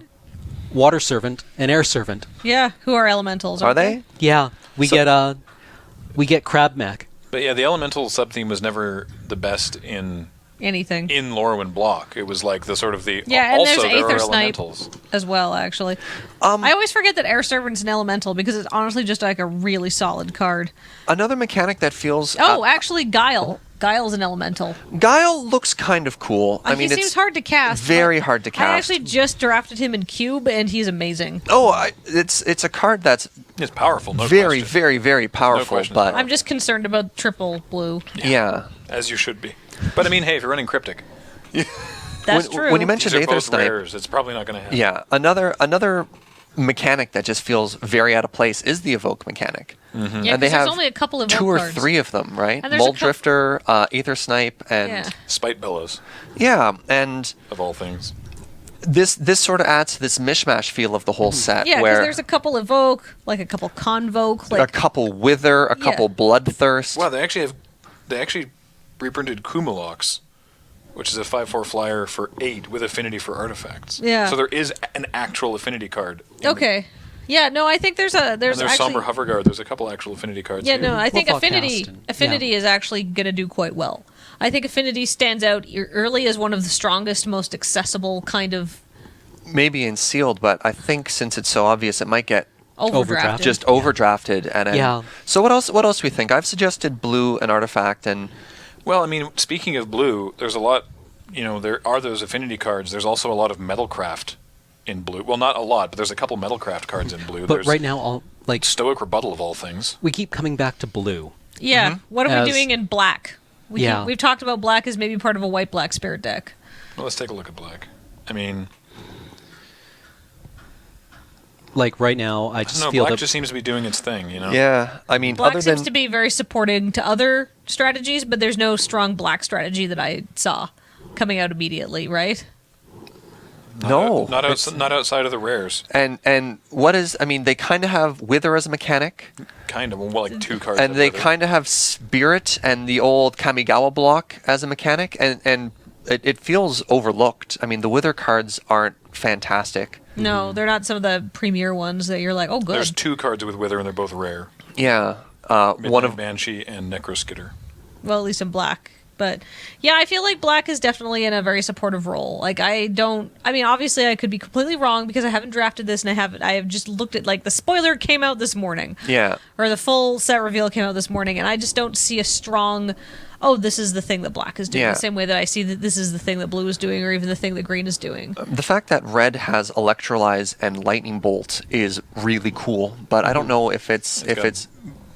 Water Servant and Air Servant. Yeah, who are elementals? Are aren't they? Yeah, we get Crab Mac. But yeah, the elemental sub-theme was never the best in Anything. Lorwyn block. It was like the sort of the... Yeah, and also, there's there Aether are Snipe elementals. as well, actually. I always forget that Air Servant's an elemental because it's honestly just like a really solid card. Another mechanic that feels... Actually, Guile. Guile's an elemental. Guile looks kind of cool. I mean, he seems hard to cast. Very hard to cast. I actually just drafted him in Cube, and he's amazing. It's a card that's It's powerful, no very, question. very, very powerful. question. But I'm just concerned about triple blue. yeah. As you should be. But I mean, hey, if you're running Cryptic, That's true. When you mentioned these are Aether both Snipe, rares. It's probably not going to happen. yeah, another mechanic that just feels very out of place is the Evoke mechanic. Yeah, And 'cause they there's have only a couple of 2 or cards. 3 of them, right? And there's a Mold Drifter, Aether Snipe, and Yeah. Spite Bellows, and of all things. this sort of adds to this mishmash feel of the whole set, Yeah, because where there's a couple Evoke, like a couple Convoke, a like couple Wither, a couple Bloodthirst. Wow, they actually reprinted Kumalox, which is a 5/4 flyer for 8 with affinity for artifacts. Yeah. So there is an actual affinity card. okay. Yeah, no, I think there's And there's actually Somber Hoverguard. There's a couple actual affinity cards. Yeah, here. no, I think Wolf Affinity Outcast and- Affinity is actually going to do quite well. I think Affinity stands out early as one of the strongest, most accessible kind of Maybe in sealed, but I think since it's so obvious, it might get overdrafted. just overdrafted. And Yeah. So what else do we think? I've suggested blue and artifact, and Well, I mean, speaking of blue, there's a lot. There are those affinity cards. There's also a lot of Metalcraft in blue. Well, not a lot, but there's a couple Metalcraft cards in blue. But There's right now, Stoic Rebuttal of all things. we keep coming back to blue. Yeah. What are As- we doing in black? We've talked about black as maybe part of a white-black spirit deck. Well, let's take a look at black. I mean, Like right now, I I just don't know. feel Black that just seems to be doing its thing. yeah, I mean, Black other seems than to be very supporting to other strategies, but there's no strong black strategy that I saw coming out immediately, right? no, not outside of the rares. and what is? I mean, they kind of have Wither as a mechanic, Kind of, well, like 2 cards. and of they Wither. kind of have Spirit and the old Kamigawa block as a mechanic, and it feels overlooked. I mean, the Wither cards aren't fantastic. No, they're not some of the premier ones that you're like, oh, good. There's 2 cards with Wither, and they're both rare. Yeah, one Midnight of Banshee and Necroskitter. Well, at least in black. But yeah, I feel like black is definitely in a very supportive role. Like I mean, obviously I could be completely wrong because I haven't drafted this and I have just looked at like the spoiler came out this morning. yeah. Or the full set reveal came out this morning and I just don't see a strong this is the thing that black is doing Yeah. the same way that I see that this is the thing that blue is doing or even the thing that green is doing. The fact that red has Electrolyze and Lightning Bolt is really cool, but I don't know if it's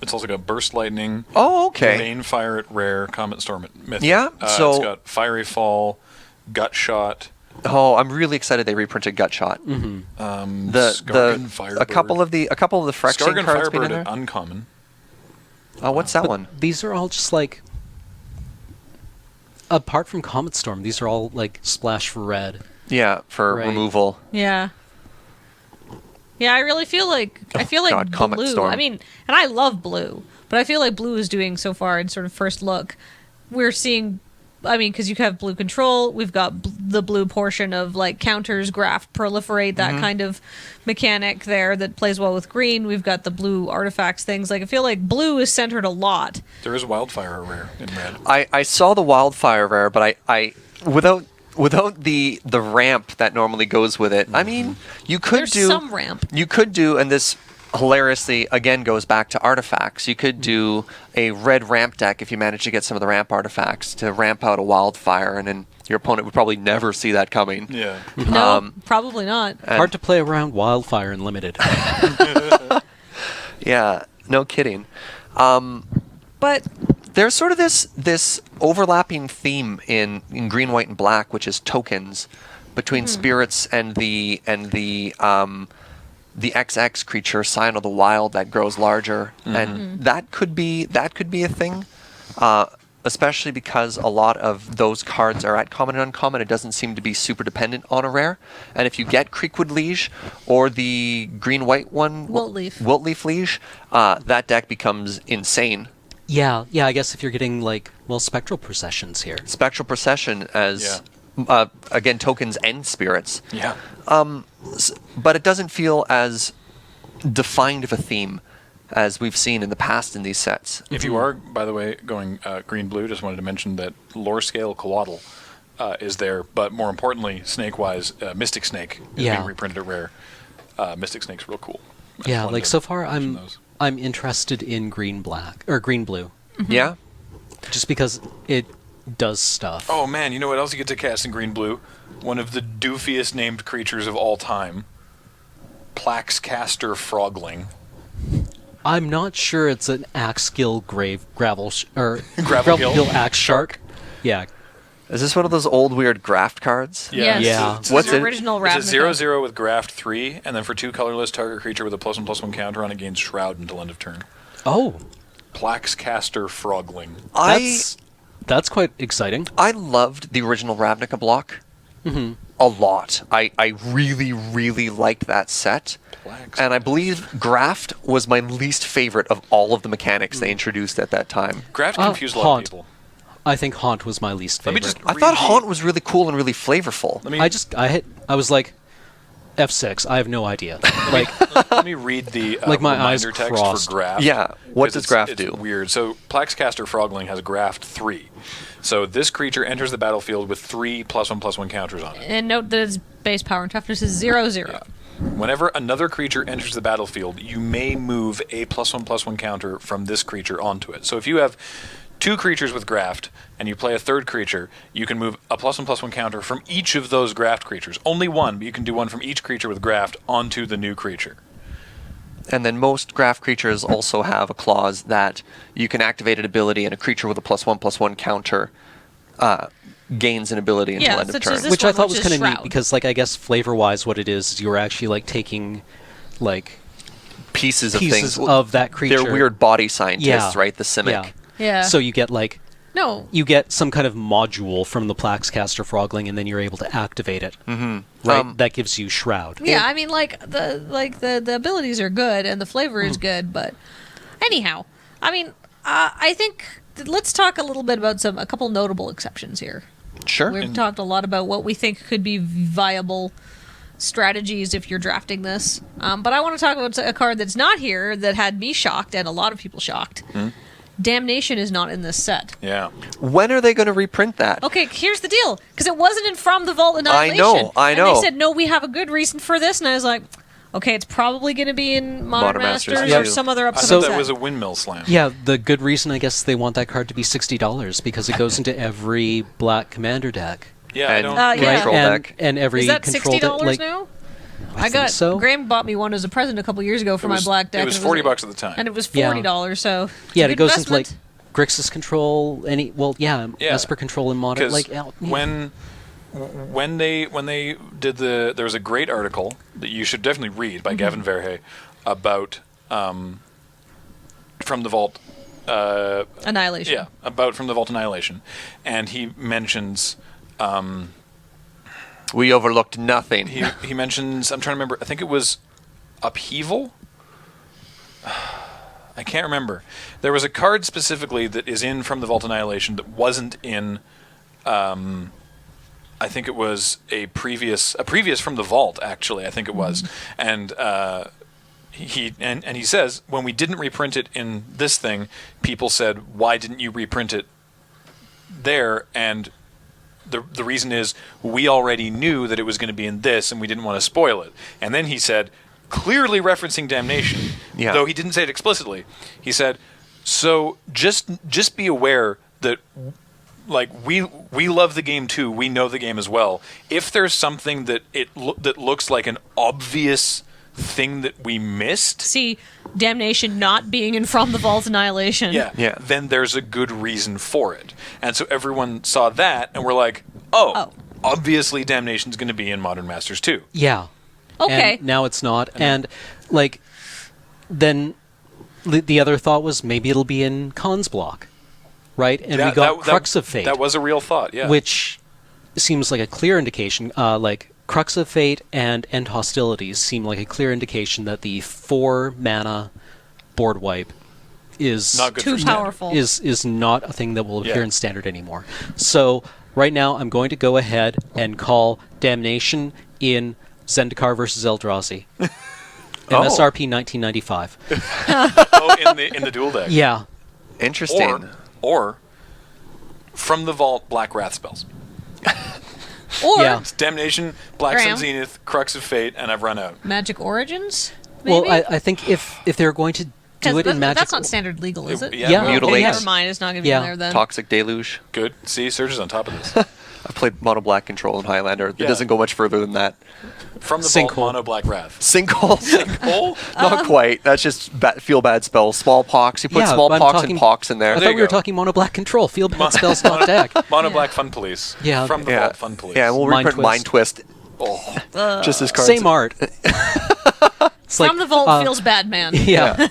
It's also got Burst Lightning, Oh, okay. Vein Fire at rare, Comet Storm at mythic. Yeah, so- it's got Fiery Fall, Gut Shot, Oh, I'm really excited they reprinted Gutshot. Skargan Firebird. A couple of the Phyrexian Skargan cards been in Firebird there. at uncommon. Oh, what's that one? these are all just like, apart from Comet Storm, these are all like splash for red. Yeah, for Right. removal. Yeah. Yeah, I really feel like God, Comet blue. Storm. I mean, and I love blue, but I feel like blue is doing so far in sort of first look. We're seeing I mean, because you have blue control, we've got the blue portion of like counters, graft, proliferate, that kind of mechanic there that plays well with green. We've got the blue artifacts things. Like I feel like blue is centered a lot. There is wildfire rare in red. I saw the wildfire rare, but I without the ramp that normally goes with it. I mean, you could There's do some ramp. You could do, and this hilariously again goes back to artifacts. You could do a red ramp deck if you manage to get some of the ramp artifacts to ramp out a wildfire, and then your opponent would probably never see that coming. Yeah. No, probably not. Hard to play around wildfire in limited. Yeah, no kidding. But There's sort of this overlapping theme in green, white, and black, which is tokens between spirits and the XX creature, Scion of the Wild, that grows larger, and that could be a thing. Especially because a lot of those cards are at common and uncommon. It doesn't seem to be super dependent on a rare. And if you get Creekwood Liege or the green-white one, Wiltleaf Liege, that deck becomes insane. Yeah, I guess if you're getting Spectral Processions here. Spectral Procession as, again, tokens and spirits. Yeah. But it doesn't feel as defined of a theme as we've seen in the past in these sets. If you are, by the way, going green-blue, just wanted to mention that Lore Scale Coatl is there, but more importantly, snake-wise, Mystic Snake is being reprinted at Rare. Mystic Snake's real cool. Yeah, so far I'm interested in green-black, or green-blue. Yeah? Just because it does stuff. Oh man, you know what else you get to cast in green-blue? One of the doofiest named creatures of all time. Plaxcaster Frogling. I'm not sure it's an axe gill gravel Gravel axe shark. Yeah. Is this one of those old weird graft cards? yes. Yeah. It's What's the it? original It's a Ravnica. 0/0 with graft 3, and then for 2 colorless, target creature with a +1/+1 counter on it gains Shroud until end of turn. Oh, Plaxcaster Frogling. that's quite exciting. I loved the original Ravnica block a lot. I really, really liked that set. And I believe Graft was my least favorite of all of the mechanics they introduced at that time. Graft confused a lot of Haunt. people. I think Haunt was my least Let me favorite. just I read thought the- Haunt was really cool and really flavorful. Let me, I was like, F6. I have no idea. let me read the my eyes reminder text crossed. for Graft. Yeah, what 'cause does Graft it's do? Weird. So Plaxcaster Frogling has Graft 3. So this creature enters the battlefield with 3 +1/+1 counters on it. And note that its base power and toughness is 0/0. Whenever another creature enters the battlefield, you may move a +1/+1 counter from this creature onto it. So if you have 2 creatures with Graft, and you play a third creature, you can move a +1/+1 counter from each of those Graft creatures. Only one, but you can do one from each creature with Graft onto the new creature. And then most Graft creatures also have a clause that you can activate an ability and a creature with a +1/+1 counter gains an ability until Yeah, end of such as turn. this Which I one, thought which was is kind of neat Shroud. because, I guess flavor-wise, what it is you're actually taking Pieces of pieces things. of that creature. They're weird body scientists, Yeah. right? The Simic. Yeah. So you get No. you get some kind of module from the Plaxcaster Frogling, and then you're able to activate it. Mm-hmm. Right, that gives you Shroud. Yeah, I mean, the abilities are good and the flavor is good, but anyhow, I mean, I think let's talk a little bit about a couple notable exceptions here. Sure. We've talked a lot about what we think could be viable strategies if you're drafting this, but I want to talk about a card that's not here that had me shocked and a lot of people shocked. Damnation is not in this set. Yeah. When are they going to reprint that? Okay, here's the deal. Because it wasn't in From the Vault Annihilation. I know. And they said, no, we have a good reason for this. And I was like, okay, it's probably going to be in Modern Masters Masters, or too. some other I upcoming thought set. that was a windmill slam. Yeah, the good reason I guess they want that card to be $60 because it goes into every black commander deck. Yeah, I And don't. yeah. control and, deck. and every Is that control $60 deck, now? I think so. Graham bought me one as a present a couple years ago for It was- my black deck. it was and $40 at the time. And it was Yeah. $40, so it's Yeah, a it good goes into investment. Grixis control, Yeah. Esper control in modern. Because when they did there was a great article that you should definitely read by Gavin Verhey about From the Vault. Annihilation. Yeah, about From the Vault Annihilation, and he mentions. We overlooked nothing. He mentions. I'm trying to remember. I think it was Upheaval. I can't remember. There was a card specifically that is in From the Vault Annihilation that wasn't in I think it was a previous from the vault, actually. I think it was, and he says when we didn't reprint it in this thing, people said, "Why didn't you reprint it there?" And the reason is we already knew that it was going to be in this, and we didn't want to spoil it. And then he said, clearly referencing Damnation, though he didn't say it explicitly. He said, "So just be aware that." Like we love the game too. We know the game as well. If there's something that that looks like an obvious thing that we missed, See, Damnation not being in From the Vault Annihilation. Yeah. then there's a good reason for it. And so everyone saw that and we're like, oh. Obviously Damnation's going to be in Modern Masters 2. Yeah. Okay. And now it's not. And, like, then the other thought was maybe it'll be in Khan's block. Right? And we got Crux of Fate. That was a real thought, yeah. Which seems like a clear indication, like Crux of Fate and End Hostilities seem like a clear indication that the 4-mana board wipe is not good too for powerful. is not a thing that will appear in Standard anymore. So right now I'm going to go ahead and call Damnation in Zendikar versus Eldrazi. MSRP 1995. In the dual deck. Yeah. Interesting. Or from the vault, Black Wrath spells. Or Yeah. It's Damnation, Black Graham. Sun Zenith, Crux of Fate, and I've run out. Magic Origins, maybe? Well, I think if they're going to do it in Magic... That's not standard legal, is it? Yeah. Mutilate. Never mind, it's not going to be Yeah. in there then. Toxic Deluge. Good. See, Serge is on top of this. I played Mono Black Control in Highlander. It doesn't go much further than that. From the Sinkhole. vault, Mono Black Wrath. Sinkhole. Oh, Not quite. That's just feel bad spells. Smallpox. You put Yeah, but I'm smallpox talking- and pox in there. I There thought you we were go. talking Mono Black Control. Feel bad spells not deck. Mono Black Fun Police. Yeah. From the Yeah. vault, Fun Police. Yeah, we'll Mind reprint Mind Twist. Oh. Just as cards. Same art. It's From the Vault feels bad, man. Yeah.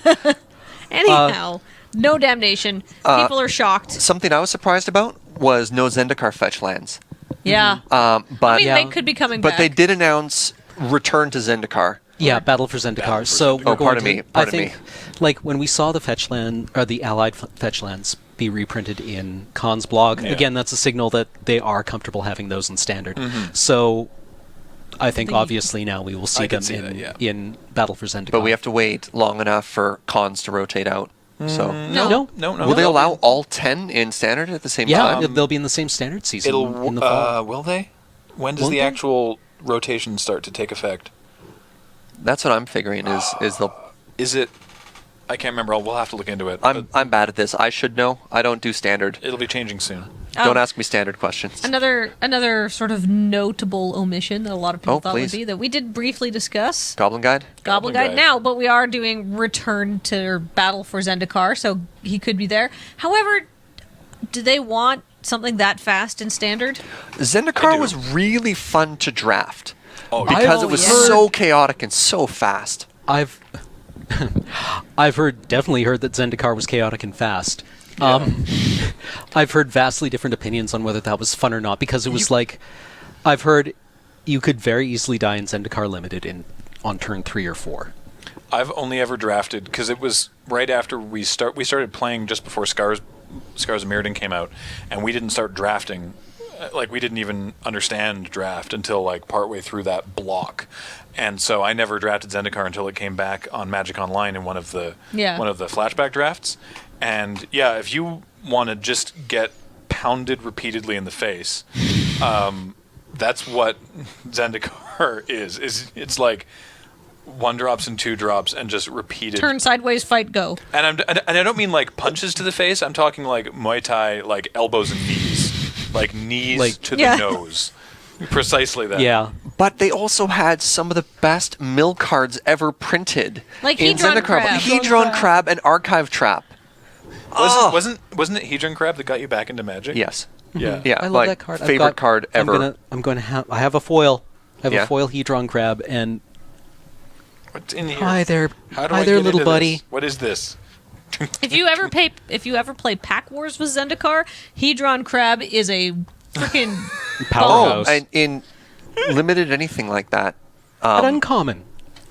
Anyhow, no Damnation. People are shocked. Something I was surprised about was no Zendikar fetch lands. Yeah. But I mean, Yeah. they could be coming but back. they did announce return to Zendikar. Yeah, Battle for Zendikar. So we're Oh, going pardon to, me, I pardon think, me. like when we saw the fetch land or the allied fetch lands be reprinted in Khan's blog, again, that's a signal that they are comfortable having those in Standard. So I think obviously now we will see I can them see in, that, yeah. in Battle for Zendikar. But we have to wait long enough for cons to rotate out. So No. No. will they allow all 10 in Standard at the same Yeah, time? they'll be in the same Standard season It'll. in the fall. Will they? When does Won't the they? actual rotation start to take effect? That's what I'm figuring is the. Is it? I can't remember. We'll have to look into it. I'm bad at this. I should know. I don't do Standard. It'll be changing soon. Don't ask me Standard questions. Another sort of notable omission that a lot of people thought please. would be that we did briefly discuss. Goblin Guide? Goblin Guide now, but we are doing Return to Battle for Zendikar, so he could be there. However, do they want something that fast in Standard? Zendikar do. was really fun to draft. Oh, Because Oh, it was yeah. so chaotic and so fast. I've definitely heard that Zendikar was chaotic and fast. I've heard vastly different opinions on whether that was fun or not, because it was like, I've heard you could very easily die in Zendikar Limited on turn 3 or 4. I've only ever drafted because it was right after we started playing just before Scars of Mirrodin came out, and we didn't start drafting. Like we didn't even understand draft until like partway through that block, and so I never drafted Zendikar until it came back on Magic Online in one of the flashback drafts. And yeah, if you want to just get pounded repeatedly in the face, that's what Zendikar is. It's like 1-drops and 2-drops and just repeated. Turn sideways, fight, go. And I don't mean like punches to the face. I'm talking like Muay Thai, like elbows and knees, like knees to the nose. Precisely that. Yeah. But they also had some of the best mill cards ever printed. Like in Hedron Zendikar. Crab. Hedron Crab and Archive Trap. Wasn't it Hedron Crab that got you back into Magic? Yes. Yeah. Yeah, I love like that card. favorite card ever. I have a foil. I have Yeah. a foil Hedron Crab, and What's in here? hi there, How do hi I there, get little into buddy. this? What is this? If you ever play Pack Wars with Zendikar, Hedron Crab is a freaking Powerhouse. And in limited anything like that. But uncommon.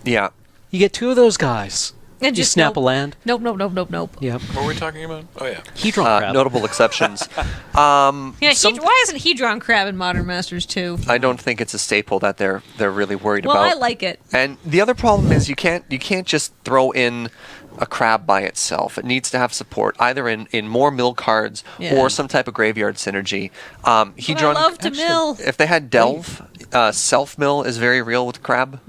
Yeah. You get 2 of those guys. And You snap a land. Nope. Yep. What were we talking about? Oh, yeah. Hedron crab. Notable exceptions. Yeah, why isn't Hedron Crab in Modern Masters 2? I don't think it's a staple that they're really worried Well, about. I like it. And the other problem is you can't just throw in a crab by itself. It needs to have support either in more mill cards Yeah. or some type of graveyard synergy. Hedron, I love to mill. If they had Delve, self mill is very real with crab.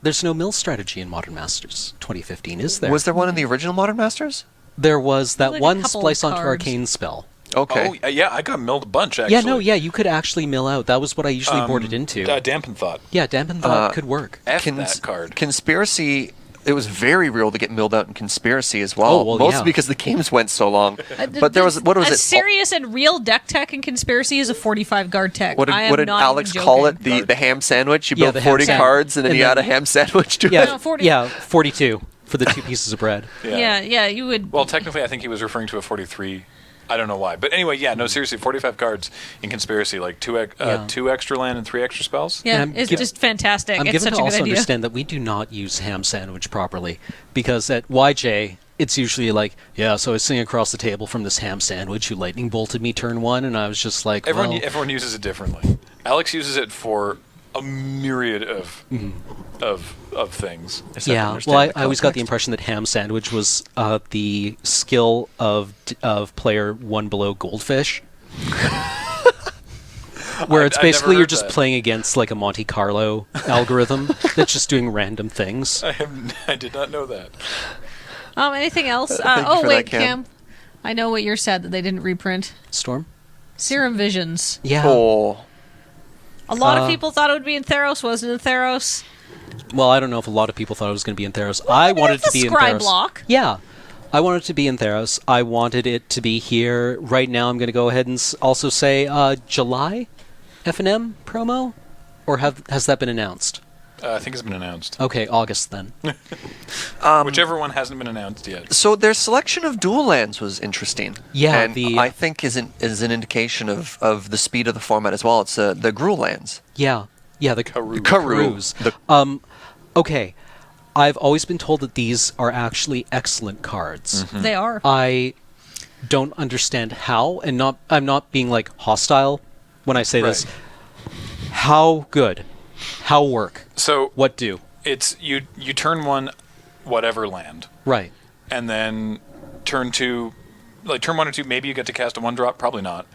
There's no mill strategy in Modern Masters 2015, is there? Was there one in the original Modern Masters? There was that Like a one couple splice onto cards. arcane spell. Okay. Oh, yeah, I got milled a bunch, actually. You could actually mill out. That was what I usually boarded into. Dampen Thought. Yeah, Dampen Thought could work. F that card. Conspiracy. It was very real to get milled out in Conspiracy as well. Oh, well, mostly yeah. because the games went so long. But there was, what was a it? serious and real deck tech in Conspiracy is a 45 guard tech. What I am did not Alex even call joking. it? The ham sandwich? You Yeah, built the ham 40 sandwich. cards and then And you then- add a ham sandwich to Yeah, it? No, 40. yeah, 42 for the 2 pieces of bread. Yeah, you would. Well, technically, I think he was referring to a 43. I don't know why. But anyway, yeah, no, seriously, 45 cards in Conspiracy, like two extra land and 3 extra spells. Yeah, And I'm it's giv- just fantastic. I'm It's given such to a good also idea. understand that we do not use ham sandwich properly, because at YJ, it's usually like, yeah, so I was sitting across the table from this ham sandwich who lightning bolted me turn 1, and I was just like, Everyone uses it differently. Alex uses it for a myriad of things. Except yeah. understand Well, I the always got the context. impression that ham sandwich was the skill of player 1 below Goldfish. Where it's I've never basically you're heard just that. playing against like a Monte Carlo algorithm that's just doing random things. I did not know that. Anything else? Thank you for wait, that, Cam. I know what you're sad that they didn't reprint. Storm? Serum Visions. Yeah. Oh. A lot of people thought it would be in Theros. Wasn't in Theros. Well, I don't know if a lot of people thought it was going to be in Theros. I wanted it to it's a be in scry Theros. block. Yeah. I wanted it to be in Theros. I wanted it to be here. Right now, I'm going to go ahead and also say July F&M promo? Or has that been announced? I think it's been announced. Okay, August then. Whichever one hasn't been announced yet. So their selection of dual lands was interesting. Yeah, and I think is an indication of the speed of the format as well. It's the Gruul lands. Yeah. Yeah, the Karoo. Karoos. The- Okay. I've always been told that these are actually excellent cards. They are. I don't understand how, and I'm not being like hostile when I say this. How good? How work? So What do? it's you turn 1 whatever land, Right. and then turn 2, like turn 1 or 2, maybe you get to cast a 1-drop, probably not.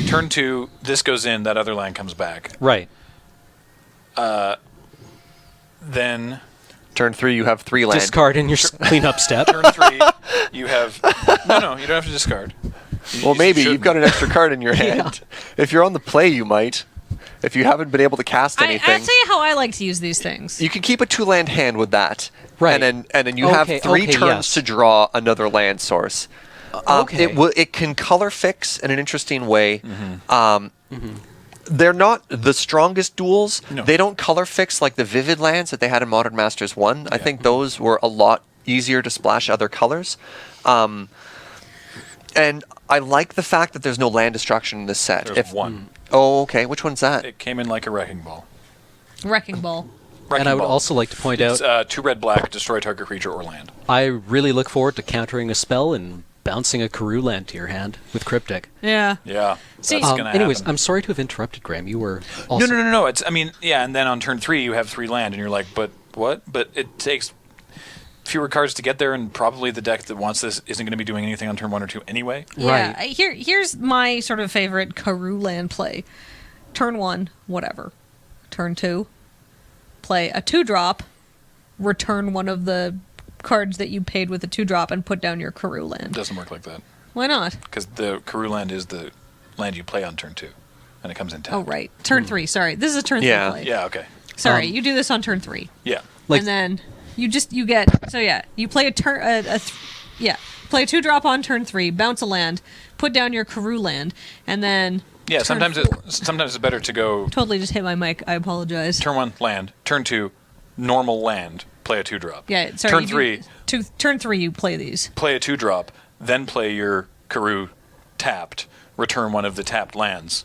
Turn 2, this goes in, that other land comes back. Right. Then Turn 3, you have 3 land. Discard in your cleanup step. turn 3, you have no, you don't have to discard. Well, maybe shouldn't. you've got an extra card in your hand. If you're on the play, you might. If you haven't been able to cast I'll anything, tell you how I like to use these things. you can keep a 2-land hand with that. Right. And then you have 3 turns yes. to draw another land source. Okay. It can color fix in an interesting way. They're not the strongest duels. No. They don't color fix like the vivid lands that they had in Modern Masters 1. I think those were a lot easier to splash other colors. And I like the fact that there's no land destruction in this set. There's one. Oh, okay. Which one's that? It came in like a wrecking ball. Wrecking Ball. And I would Ball. also like to point out, It's 2 red black, destroy target creature or land. I really look forward to countering a spell and bouncing a Karoo land to your hand with Cryptic. Yeah. Yeah, See- that's gonna Anyways, happen. I'm sorry to have interrupted, Graham. You were also... No. It's and then on turn 3 you have 3 land, and you're like, but what? But it takes fewer cards to get there, and probably the deck that wants this isn't going to be doing anything on turn 1 or 2 anyway. Yeah. Right. Here's my sort of favorite Karoo land play. Turn 1, whatever. Turn 2, play a 2-drop, return one of the cards that you paid with a 2-drop, and put down your Karoo It land. doesn't work like that, Why not? because the Karoo land is the land you play on turn 2, and it comes in tapped. Oh, right. Turn 3, sorry. This is a turn 3 Yeah. play. Yeah, okay. Sorry, you do this on turn 3. Yeah. Like- and then you play a turn play a 2-drop on turn 3, bounce a land, put down your Karoo land, and then Yeah, turn sometimes 4. it's better to go Totally just hit my mic. I apologize. turn 1 land, turn 2 normal land, play a 2-drop. Yeah, sorry. Turn you 3 turn 3 you play these. play a 2-drop, then play your Karoo tapped, return one of the tapped lands.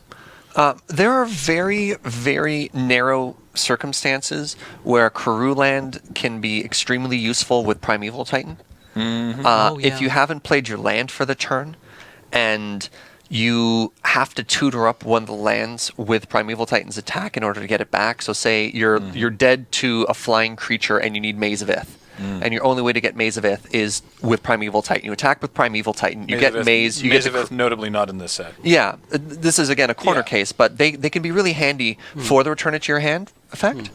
There are very, very narrow circumstances where Karoo Land can be extremely useful with Primeval Titan. If you haven't played your land for the turn, and you have to tutor up one of the lands with Primeval Titan's attack in order to get it back. So say you're dead to a flying creature and you need Maze of Ith. And your only way to get Maze of Ith is with Primeval Titan. You attack with Primeval Titan, you get Maze. You Maze get of Ith, notably not in this set. Yeah, this is again a corner case, but they can be really handy for the return it to your hand effect.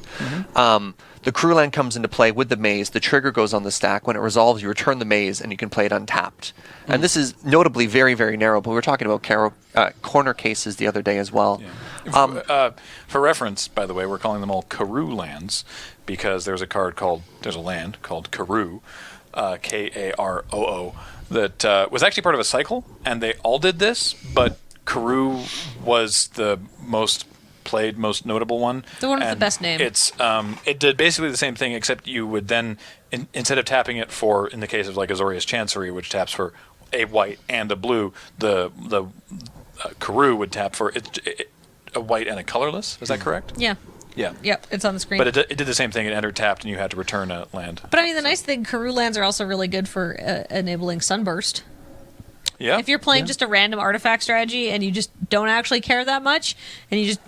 The Karoo Land comes into play with the Maze. The trigger goes on the stack. When it resolves, you return the Maze, and you can play it untapped. And this is notably very, very narrow. But we were talking about corner cases the other day as well. Yeah. For reference, by the way, we're calling them all Karoo lands because there's a land called Karoo, Karoo, that was actually part of a cycle, and they all did this, but Karoo was the most played, most notable one. The one with the best name. It did basically the same thing, except you would then, instead of tapping it for, in the case of like Azorius Chancery, which taps for a white and a blue, the Karoo would tap for a white and a colorless. Is that correct? Yeah. Yeah. Yep, it's on the screen. But it did the same thing. It entered tapped, and you had to return a land. But I mean, the nice thing, Karoo lands are also really good for enabling Sunburst. Yeah. If you're playing just a random artifact strategy and you just don't actually care that much, and you just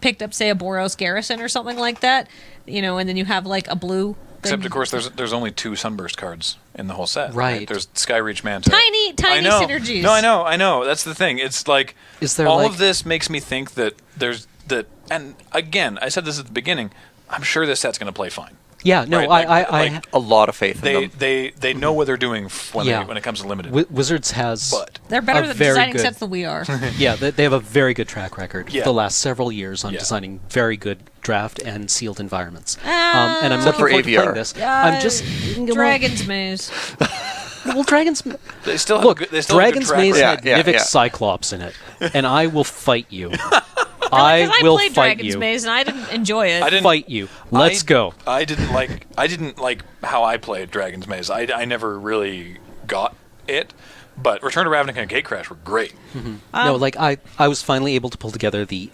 picked up, say, a Boros Garrison or something like that, and then you have like a blue. Except, of course, there's only 2 Sunburst cards in the whole set. Right. There's Skyreach Manta. Tiny synergies. No, I know. That's the thing. It's like all of this makes me think that and again, I said this at the beginning. I'm sure this set's going to play fine. Yeah, no, right? I a lot of faith in them. They know what they're doing when it comes to limited. Wizards has they're better a at very designing good- sets than we are. yeah, they have a very good track record Yeah. the last several years on designing very good draft and sealed environments. And I'm Except looking for forward to playing AVR. this. I'm just Dragon's Maze. well, Dragon's They still have look. good, they still have good Dragon's track Maze record. had Nivix yeah. Cyclops in it, and I will fight you. I will played fight Dragon's you. Maze and I didn't enjoy it. I didn't Fight you. Let's go. I didn't like how I played Dragon's Maze. I never really got it, but Return to Ravnica and Gatecrash were great. No, like I was finally able to pull together the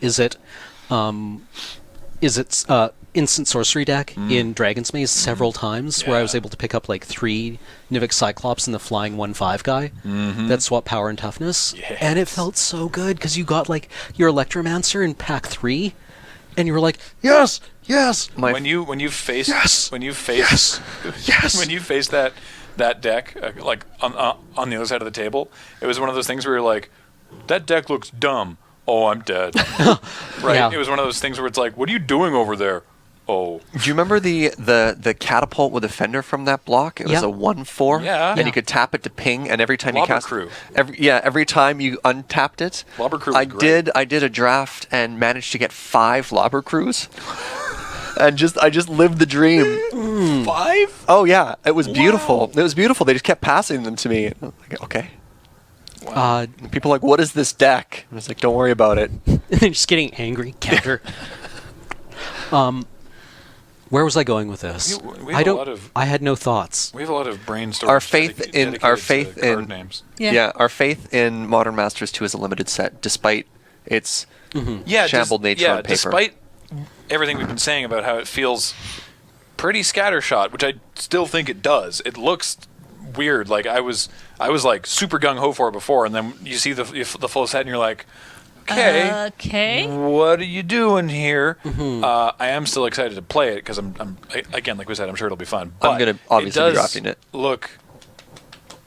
instant sorcery deck in Dragon's Maze several times, where I was able to pick up like 3 Nivix Cyclops and the flying 1/5 guy that swap power and toughness, and it felt so good because you got like your Electromancer in pack 3, and you were like, yes. When you face that deck like on the other side of the table, it was one of those things where you're like, that deck looks dumb. Oh, I'm dead. Right? Yeah. It was one of those things where it's like, what are you doing over there? Oh. Do you remember the catapult with a fender from that block? It was a 1/4. Yeah. And you could tap it to ping, and every time you Lobber cast Crew. every time you untapped it. Lobber Crew was great. I did a draft and managed to get 5 Lobber Crews. And I just lived the dream. 5? Oh yeah, it was beautiful. It was beautiful. They just kept passing them to me. Like, okay. And people are like, what is this deck? And I was like, don't worry about it. And then just getting angry. Counter. Where was I going with this? We have a lot of- I had no thoughts. We have a lot of brainstorming. Our faith in card names. Yeah. Our faith in Modern Masters 2 is a limited set, despite its shambled nature on paper. Despite everything we've been saying about how it feels pretty scattershot, which I still think it does. It looks weird. Like I was like super gung ho for it before, and then you see the full set, and you're like, okay, what are you doing here? I am still excited to play it because I'm again, like we said, I'm sure it'll be fun. But I'm gonna obviously be drafting it.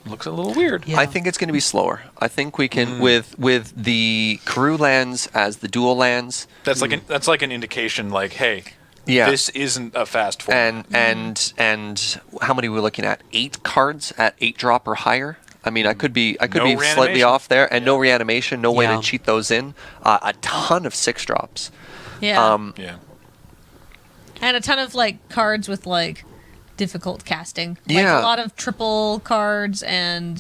Looks a little weird. Yeah. I think it's going to be slower. I think we can with the Karoo lands as the dual lands. That's like an indication. Like, hey, Yeah. this isn't a fast form. And how many are we looking at? 8 cards at 8 drop or higher. I mean, I could be slightly reanimation. off there, and no reanimation, no way Yeah. to cheat those in. A ton of 6 drops. Yeah. Yeah. And a ton of like cards with like difficult casting. Like Yeah. a lot of triple cards and,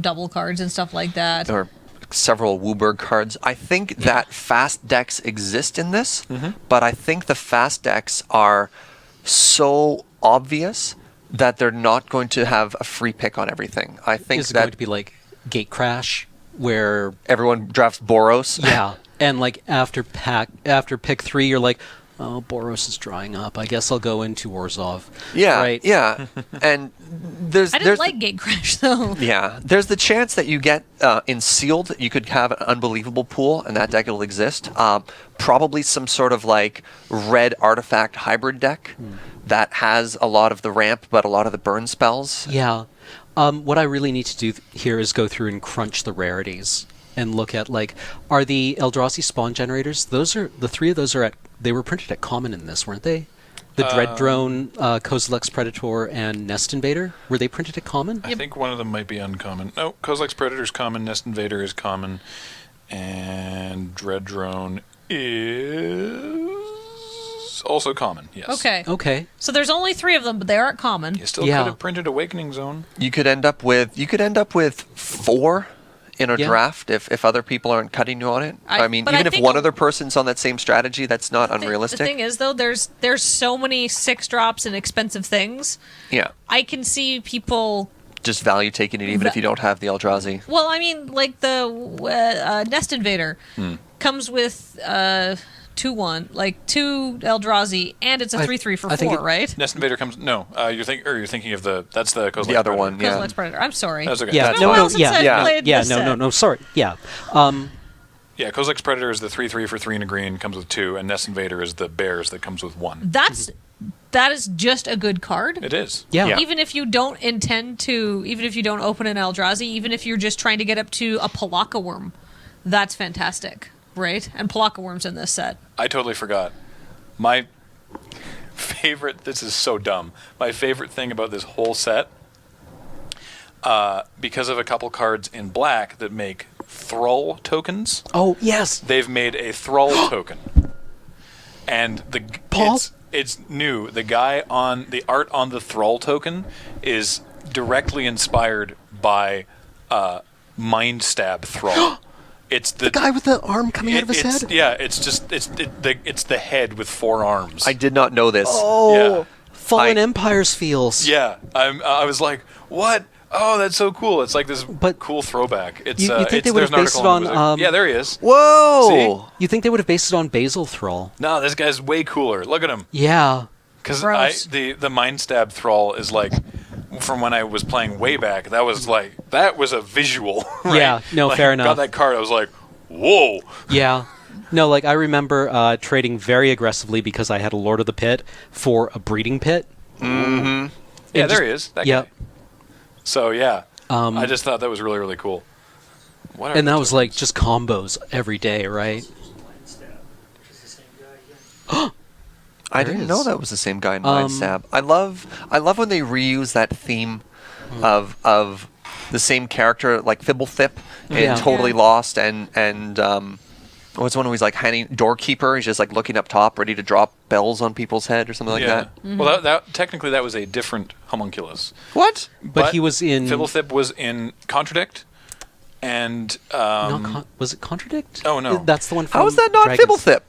double cards and stuff like that. Or several Wooburg cards. I think that fast decks exist in this, but I think the fast decks are so obvious that they're not going to have a free pick on everything. I think Is it that going to be like Gate Crash, where everyone drafts Boros. yeah, and like after pick 3, you're like, Oh, Boros is drying up. I guess I'll go into Orzhov. Yeah, Right. yeah. And there's I didn't like Gatecrash though. yeah, there's the chance that you get in sealed, you could have an unbelievable pool, and that deck will exist. Probably some sort of like red artifact hybrid deck that has a lot of the ramp, but a lot of the burn spells. Yeah. What I really need to do here is go through and crunch the rarities and look at, like, are the Eldrazi spawn generators, those are, the 3 of those are they were printed at common in this, weren't they? The Dread Drone, Kozilek's Predator, and Nest Invader, were they printed at common? I think one of them might be uncommon. No, Kozilek's Predator is common, Nest Invader is common, and Dread Drone is also common, yes. Okay. Okay. So there's only 3 of them, but they aren't common. You still Yeah. could have printed Awakening Zone. You could end up with 4 in a Yeah. draft if other people aren't cutting you on it. I- I mean, but I even if think one other person's on that same strategy, that's not unrealistic. The thing is, though, there's so many 6 drops and expensive things. Yeah, I can see people. just value taking it even if you don't have the Eldrazi. Well, I mean, like the Nest Invader comes with 2/1, like 2 Eldrazi, and it's a 3/3 for I think 4, right? Nest Invader comes. No, you're thinking of that's the Kozilek The other Predator. one, yeah. Kozilek's Predator. I'm sorry. That's okay. Yeah, That's It's been a no, fine. while since I've yeah. played Yeah, this set. no, sorry. Yeah. Yeah, Kozilek's Predator is the 3/3 for 3 and a green, comes with 2, and Nest Invader is the bears that comes with 1. That is just a good card. It is. Yeah. Yeah. Even if you don't intend to, even if you don't open an Eldrazi, even if you're just trying to get up to a Palaka Worm, that's fantastic, right? And Palaka Worm's in this set. I totally forgot. My favorite, this is so dumb, my favorite thing about this whole set, because of a couple cards in black that make Thrall tokens, Oh, yes. they've made a Thrall token. And Paul? it's new. The guy on the art on the Thrall token is directly inspired by Mind Stab Thrall. It's The guy with the arm coming out of his head? Yeah, it's the head with 4 arms. I did not know this. Oh, Yeah. Fallen I- Empires feels. Yeah, I was like, what? Oh, that's so cool! It's like this But cool throwback. It's you think they would there's have an based it article in the on, Wizard. Yeah, there he is. Whoa! You think they would have based it on Basil Thrall? No, this guy's way cooler. Look at him. Yeah. Because Gross. the Mind Stab Thrall is like, from when I was playing way back, that was a visual. Right? Yeah, no, Like, fair Got enough. that card, I was like, whoa. Yeah. No, like, I remember trading very aggressively because I had a Lord of the Pit for a breeding pit. Yeah, And there he is. That Yep. guy. So yeah, I just thought that was really really cool. What are And that the was like just combos every day, right? I There didn't is. know that was the same guy in Mind Stab. I love when they reuse that theme of the same character, like Fibblethip in Yeah. Totally Yeah. Lost, and what's one where he's like hiding Doorkeeper? He's just like looking up top, ready to drop bells on people's head or something like yeah. that. Well, that technically that was a different homunculus. What? But he was in. Fibblethip was in Contradict, and Was it Contradict? Oh, no. That's the one from How is that not Dragons. Fibblethip?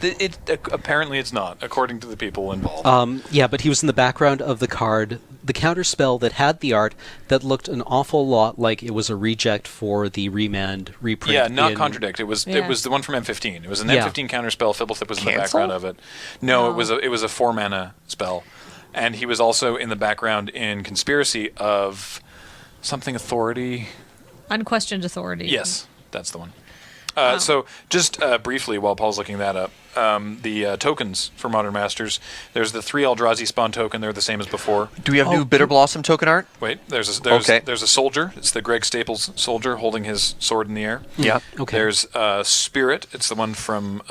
it apparently it's not, according to the people involved. Yeah, but he was in the background of the card, the counter spell that had the art that looked an awful lot like it was a reject for the remand reprint. Yeah, not in- Contradict. It was Yeah. the one from M15. It was an Yeah. M15 counter spell. Fibblethip was in the Cancel? background of it. No, No. it was a 4 mana spell, and he was also in the background in Conspiracy of something Authority. Unquestioned Authority. Yes, that's the one. So just briefly, while Paul's looking that up, the tokens for Modern Masters. There's the 3 Eldrazi spawn token. They're the same as before. Do we have new Bitter Blossom token art? Wait, there's Okay. a soldier. It's the Greg Staples soldier holding his sword in the air. Yeah. Okay. There's Spirit. It's the one from.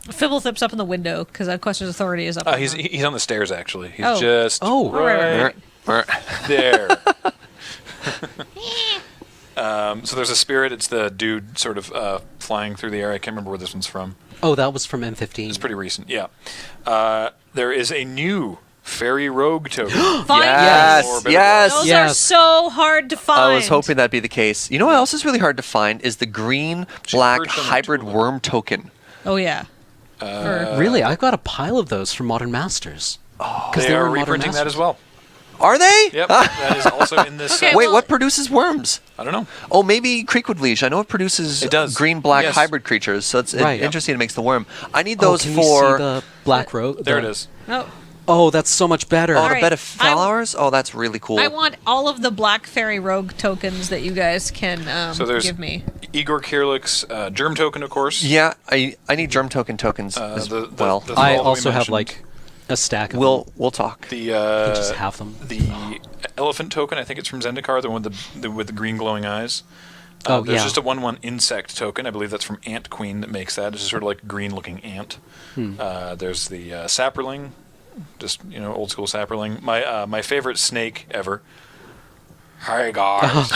Fibblethip's up in the window because Unquestioned Authority is up. He's on the stairs actually. He's Oh. just Oh. Right. there. So there's a Spirit. It's the dude sort of flying through the air. I can't remember where this one's from. Oh, that was from M15. It's pretty recent. Yeah. There is a new Fairy Rogue token. Finally. Yes, Or Bitter yes. Those are Yes. so hard to find. I was hoping that'd be the case. You know what else is really hard to find is the green-black perched on a hybrid tulip. worm token. Oh yeah. For- Really? I've got a pile of those from Modern Masters. Because They are reprinting that as well. Are they? Yep, that is also in this set. Okay, Wait, well- what produces worms? I don't know. Oh, maybe Creekwood Leash. I know it produces It does. green-black Yes. hybrid creatures, so it's Right. interesting it makes the worm. I need Oh, those can for... you see the black rose? There it is. No. Oh, that's so much better. Oh, All the right. bed of flowers? Oh, that's really cool. I want all of the Black Fairy Rogue tokens that you guys can So there's give me. Igor Kirlik's Germ Token, of course. Yeah, I need germ tokens as well. the I thrall that we also have mentioned. like a stack of We'll them. talk. The You just have them. the elephant token. I think it's from Zendikar, the one with the green glowing eyes. Oh, There's yeah. just a 1/1 insect token. I believe that's from Ant Queen that makes that. It's just sort of like a green looking ant. There's the sapperling, just old school sapperling. My favorite snake ever. Hi guys.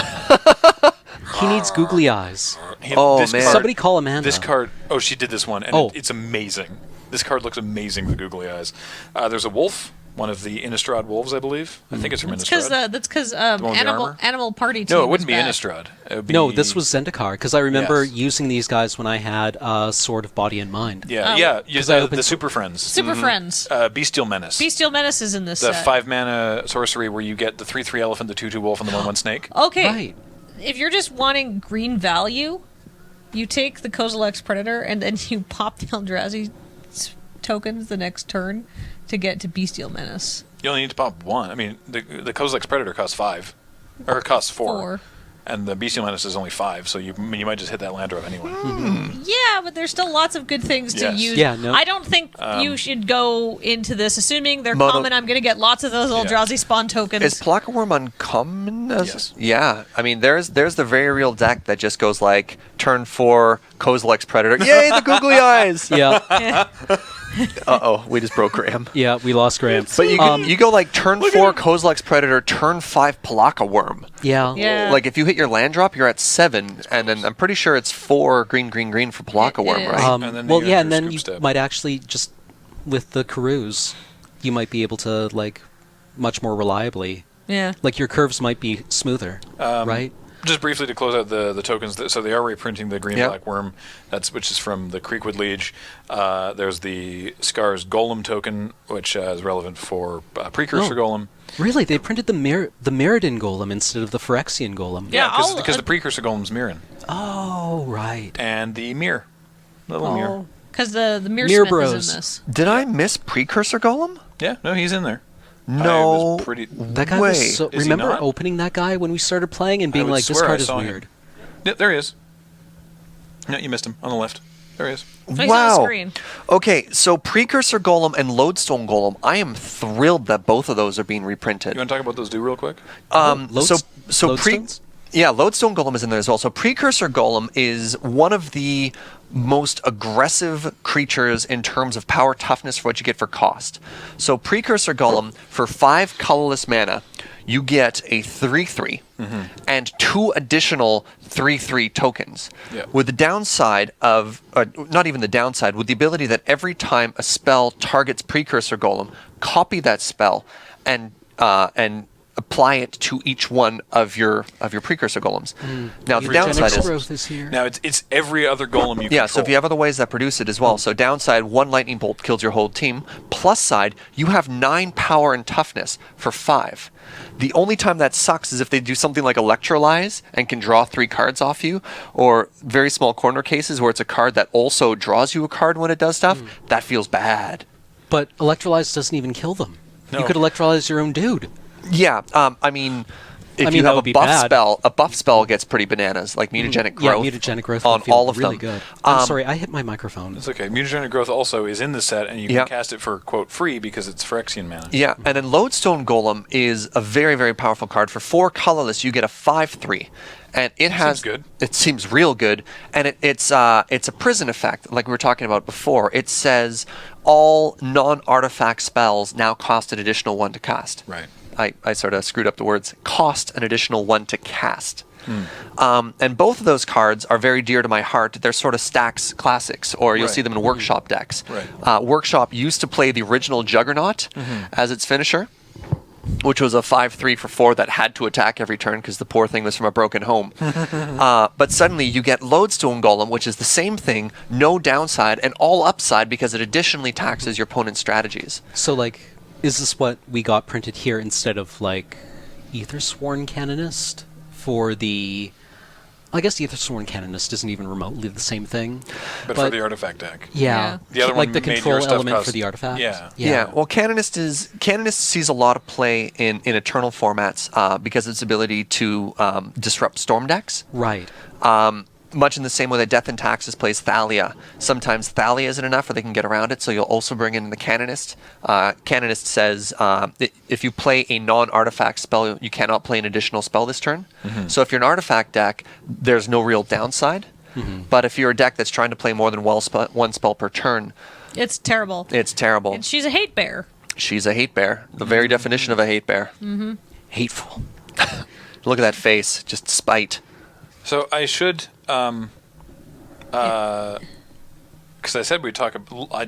He needs googly eyes. Oh, This man. card- Somebody call Amanda. This card. Oh, she did this one, and Oh. it's amazing. This card looks amazing with googly eyes. There's a wolf, one of the Innistrad wolves, I believe. I think it's from Innistrad. That's because one with the Animal armor? Party Team No, it was wouldn't be bad. Innistrad. It would be, No, this was Zendikar because I remember Yes. using these guys when I had Sword of Body and Mind. Yeah, Oh. yeah. 'Cause I The opened- Super Friends. Super Friends. Bestial Menace. Bestial Menace is in this the set. 5-mana sorcery where you get the 3/3 elephant, the 2/2 wolf, and the 1/1 snake. Okay. Right. If you're just wanting green value, you take the Kozilek's Predator and then you pop the Eldrazi tokens the next turn to get to Bestial Menace. You only need to pop one. I mean, the Kozilek's Predator costs 5. Or it costs 4. 4. And the Bestial Menace is only 5, so you might just hit that land drop anyway. Yeah, but there's still lots of good things to Yes. use. Yeah, no. I don't think you should go into this assuming they're Mono- common. I'm going to get lots of those Eldrazi spawn tokens. Is Plakaworm uncommon? Yes. Yeah. I mean, there's the very real deck that just goes like turn 4 Kozilek's Predator. Yay, the googly eyes! Yeah, Uh-oh, we just broke Graham. yeah, we lost Graham. But you go like turn 4 Kozilek's Predator, turn 5 Plakaworm. yeah, Yeah. Like if you hit your land drop, you're at 7, and then I'm pretty sure it's 4 green for Plakaworm, It is. right? And then well, you yeah, have and your then scoop you step. might actually just with the Karus, you might be able to like much more reliably. yeah. Like your curves might be smoother, right? Just briefly to close out the tokens, so they are reprinting the green Yeah. black worm, which is from the Creekwood Liege. There's the Scar's Golem token, which is relevant for Precursor Oh. Golem. Really, they printed the Mirrodin Golem instead of the Phyrexian Golem. Yeah, because the Precursor Golem's Mirren. Oh, right. And the Mirror. Little Mirror. Because the Mirror Mirror Smith Bros. is in this. Did I miss Precursor Golem? Yeah, no, he's in there. No. was pretty- That guy way. was so. Is he Remember not? opening that guy when we started playing and being would like, "This swear I card is saw him. weird." Yeah, there he is. No, you missed him on the left. There he is. Oh, he's on Wow. the screen. Okay, so Precursor Golem and Lodestone Golem, I am thrilled that both of those are being reprinted. You want to talk about those real quick? Lodestones? Yeah, Lodestone Golem is in there as well. So Precursor Golem is one of the most aggressive creatures in terms of power toughness for what you get for cost. So Precursor Golem, for 5 colorless mana, you get a 3/3 and 2 additional 3/3 tokens. Yeah. With the downside of, not even the downside, with the ability that every time a spell targets Precursor Golem, copy that spell and apply it to each one of your Precursor Golems. Now the downside Eugenics is growth is here. Now, it's every other golem you yeah, control. so if you have other ways that produce it as well. So downside, 1 lightning bolt kills your whole team. Plus side, you have 9 power and toughness for 5. The only time that sucks is if they do something like Electrolyze and can draw 3 cards off you, or very small corner cases where it's a card that also draws you a card when it does stuff. That feels bad. But Electrolyze doesn't even kill them. No. You could electrolyze your own dude. Yeah, I mean, if I mean, you that have would a be buff bad. spell, a buff spell gets pretty bananas, like mutagenic growth. Yeah, mutagenic growth on would feel all of really them. good. I'm sorry, I hit my microphone. It's okay. Mutagenic Growth also is in the set, and you Yeah. can cast it for, quote, free because it's Phyrexian mana. Yeah, and then Lodestone Golem is a very, very powerful card. For 4 colorless, you get a 5/3. And it has... Seems good. It seems real good. And it's a prison effect, like we were talking about before. It says all non-artifact spells now cost an additional 1 to cast. Right. I sort of screwed up the words. Cost an additional 1 to cast. And both of those cards are very dear to my heart. They're sort of Stax classics, or you'll Right. see them in Workshop decks. Right. Workshop used to play the original Juggernaut as its finisher, which was a 5/3 for 4 that had to attack every turn because the poor thing was from a broken home. But suddenly you get Lodestone Golem, which is the same thing, no downside, and all upside because it additionally taxes your opponent's strategies. So, like, is this what we got printed here instead of like Aethersworn Canonist for the? I guess the Aethersworn Canonist isn't even remotely the same thing. But for the artifact deck. Yeah. The other like one the made control your stuff element cost- for the artifact. Yeah. Well, Canonist sees a lot of play in Eternal formats because of its ability to disrupt storm decks. Right. Much in the same way that Death and Taxes plays Thalia. Sometimes Thalia isn't enough or they can get around it, so you'll also bring in the Canonist. Canonist says if you play a non-artifact spell, you cannot play an additional spell this turn. So if you're an artifact deck, there's no real downside. But if you're a deck that's trying to play more than one spell per turn, It's terrible. it's terrible. And she's a hate bear. She's a hate bear. The very definition of a hate bear. Hateful. Look at that face. Just spite. So I should, because I said I'd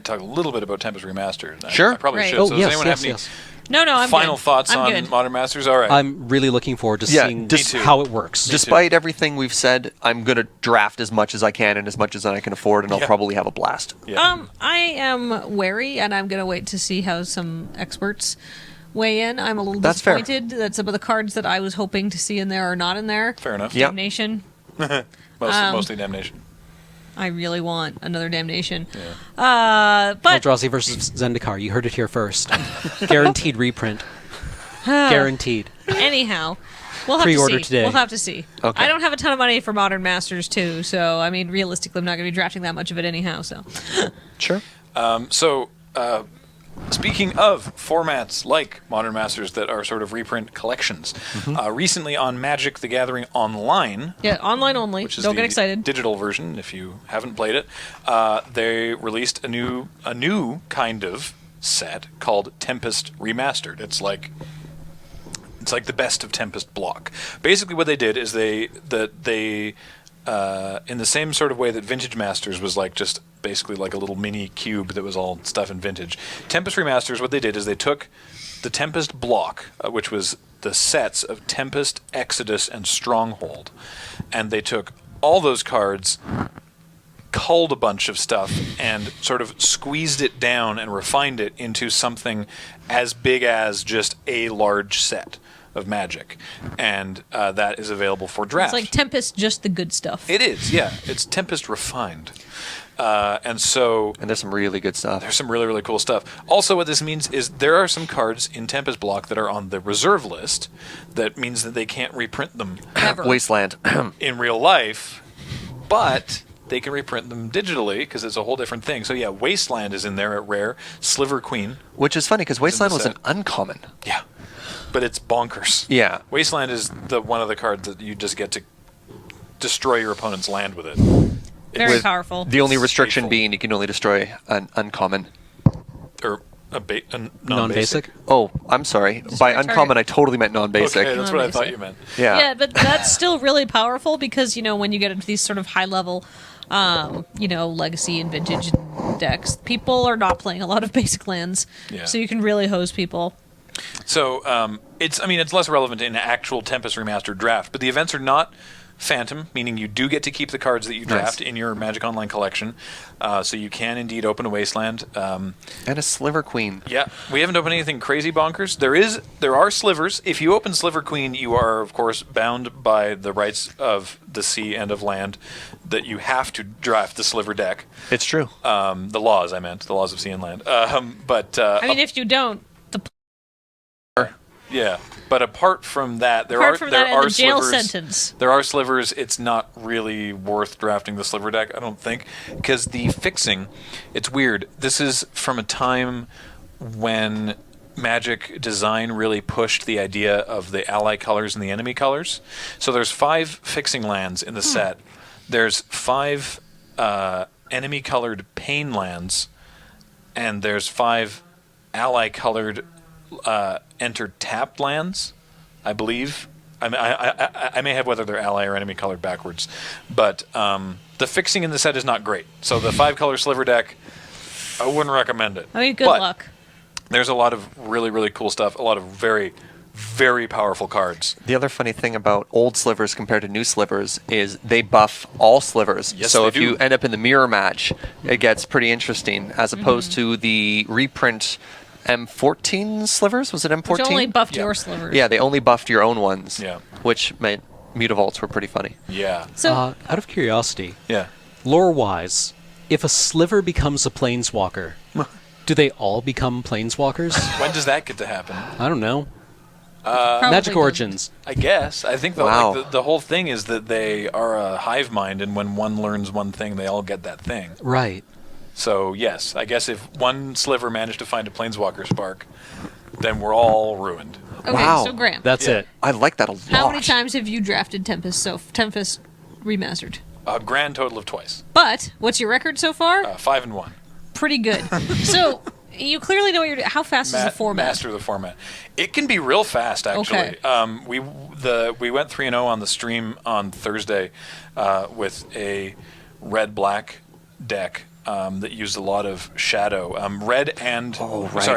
talk a little bit about Tempest Remastered. Sure. I probably Right. should. Oh, so yes, does anyone yes, have any yes. No, I'm final good. thoughts I'm on good. Modern Masters? All right. I'm really looking forward to Yeah, seeing Me too. how it works. Despite everything we've said, I'm going to draft as much as I can and as much as I can afford, and I'll Yeah. probably have a blast. Yeah. I am wary, and I'm going to wait to see how some experts weigh in. I'm a little That's fair. disappointed that some of the cards that I was hoping to see in there are not in there. Fair enough. Yep. Damnation. Mostly Damnation. I really want another Damnation. Yeah. But Eldrazi versus Zendikar. You heard it here first. Guaranteed reprint. Guaranteed. anyhow, we'll have Pre-order to see. today. We'll have to see. Okay. I don't have a ton of money for Modern Masters too, so I mean, realistically, I'm not going to be drafting that much of it anyhow. So Sure. Speaking of formats like Modern Masters that are sort of reprint collections, recently on Magic: The Gathering Online, yeah, online only. which is Don't the get excited. digital version, if you haven't played it, they released a new kind of set called Tempest Remastered. It's like the best of Tempest block. Basically, what they did is they in the same sort of way that Vintage Masters was like just basically like a little mini cube that was all stuff in Vintage. Tempest Remasters, what they did is they took the Tempest block, which was the sets of Tempest, Exodus, and Stronghold, and they took all those cards, culled a bunch of stuff, and sort of squeezed it down and refined it into something as big as just a large set of Magic, and that is available for draft. It's like Tempest, just the good stuff. It is, yeah. It's Tempest refined. And there's some really good stuff. there's some really, really cool stuff. Also, what this means is there are some cards in Tempest block that are on the reserve list. That means that they can't reprint them Ever. Wasteland. in real life, but they can reprint them digitally because it's a whole different thing. So yeah, Wasteland is in there at rare. Sliver Queen. Which is funny because Wasteland was set. an uncommon. Yeah. But it's bonkers. Yeah. Wasteland is one of the cards that you just get to destroy your opponent's land with it. Very With powerful. The only restriction Hateful. being you can only destroy an uncommon. Or a non-basic. Non-basic. Oh, I'm sorry. By target. uncommon, I totally meant non-basic. Okay, that's what I thought Non-basic. you meant. Yeah. Yeah, but that's still really powerful because, when you get into these sort of high level, legacy and vintage decks, people are not playing a lot of basic lands. Yeah. So you can really hose people. So it's less relevant in actual Tempest Remastered draft, but the events are not Phantom, meaning you do get to keep the cards that you draft in your Magic Online collection. So you can indeed open a Wasteland. And a Sliver Queen. Yeah, we haven't opened anything crazy bonkers. There are slivers. If you open Sliver Queen, you are of course bound by the rights of the sea and of land that you have to draft the Sliver deck. It's true. The laws of sea and land. If you don't, Yeah, but apart from that, there apart are from there that are and the jail slivers. sentence. There are slivers. It's not really worth drafting the sliver deck, I don't think, because the fixing, it's weird. This is from a time when Magic design really pushed the idea of the ally colors and the enemy colors. So there's 5 fixing lands in the set. There's 5 enemy colored pain lands, and there's 5 ally colored enter tapped lands, I believe. I may have whether they're ally or enemy colored backwards, but the fixing in the set is not great. So the 5-color sliver deck, I wouldn't recommend it. Good But luck. There's a lot of really, really cool stuff. A lot of very, very powerful cards. The other funny thing about old slivers compared to new slivers is they buff all slivers. Yes, so they if do. you end up in the mirror match, it gets pretty interesting, as opposed to the reprint M14 slivers. Was it M14? Which only buffed your slivers. Yeah, they only buffed your own ones. Yeah. Which made mutavaults were pretty funny. Yeah. So Out of curiosity, Yeah. lore-wise, if a sliver becomes a planeswalker, do they all become planeswalkers? When does that get to happen? I don't know. probably Magic doesn't. Origins. I guess. I think Wow. the whole thing is that they are a hive mind, and when one learns one thing, they all get that thing. Right. So, yes, I guess if one sliver managed to find a planeswalker spark, then we're all ruined. Okay, Wow. so Graham, That's Yeah. it. I like that a lot. how many times have you drafted Tempest? Tempest remastered. A grand total of twice. But what's your record so far? 5-1. Pretty good. So you clearly know what you're doing. How fast is the format? Master the format. It can be real fast, actually. Okay. We went 3-0 on the stream on Thursday with a red-black deck that used a lot of shadow. Red and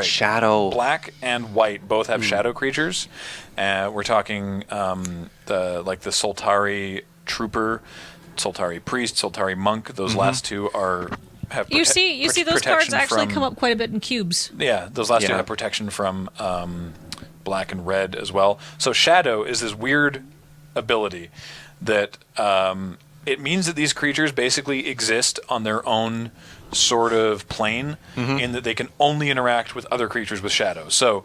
shadow. black and white both have shadow creatures. We're talking the Soltari Trooper, Soltari Priest, Soltari Monk. Those last two have You see those cards protection actually from- come up quite a bit in cubes. Yeah, those last two Yeah. have protection from black and red as well. So Shadow is this weird ability that it means that these creatures basically exist on their own sort of plane, in that they can only interact with other creatures with Shadow. So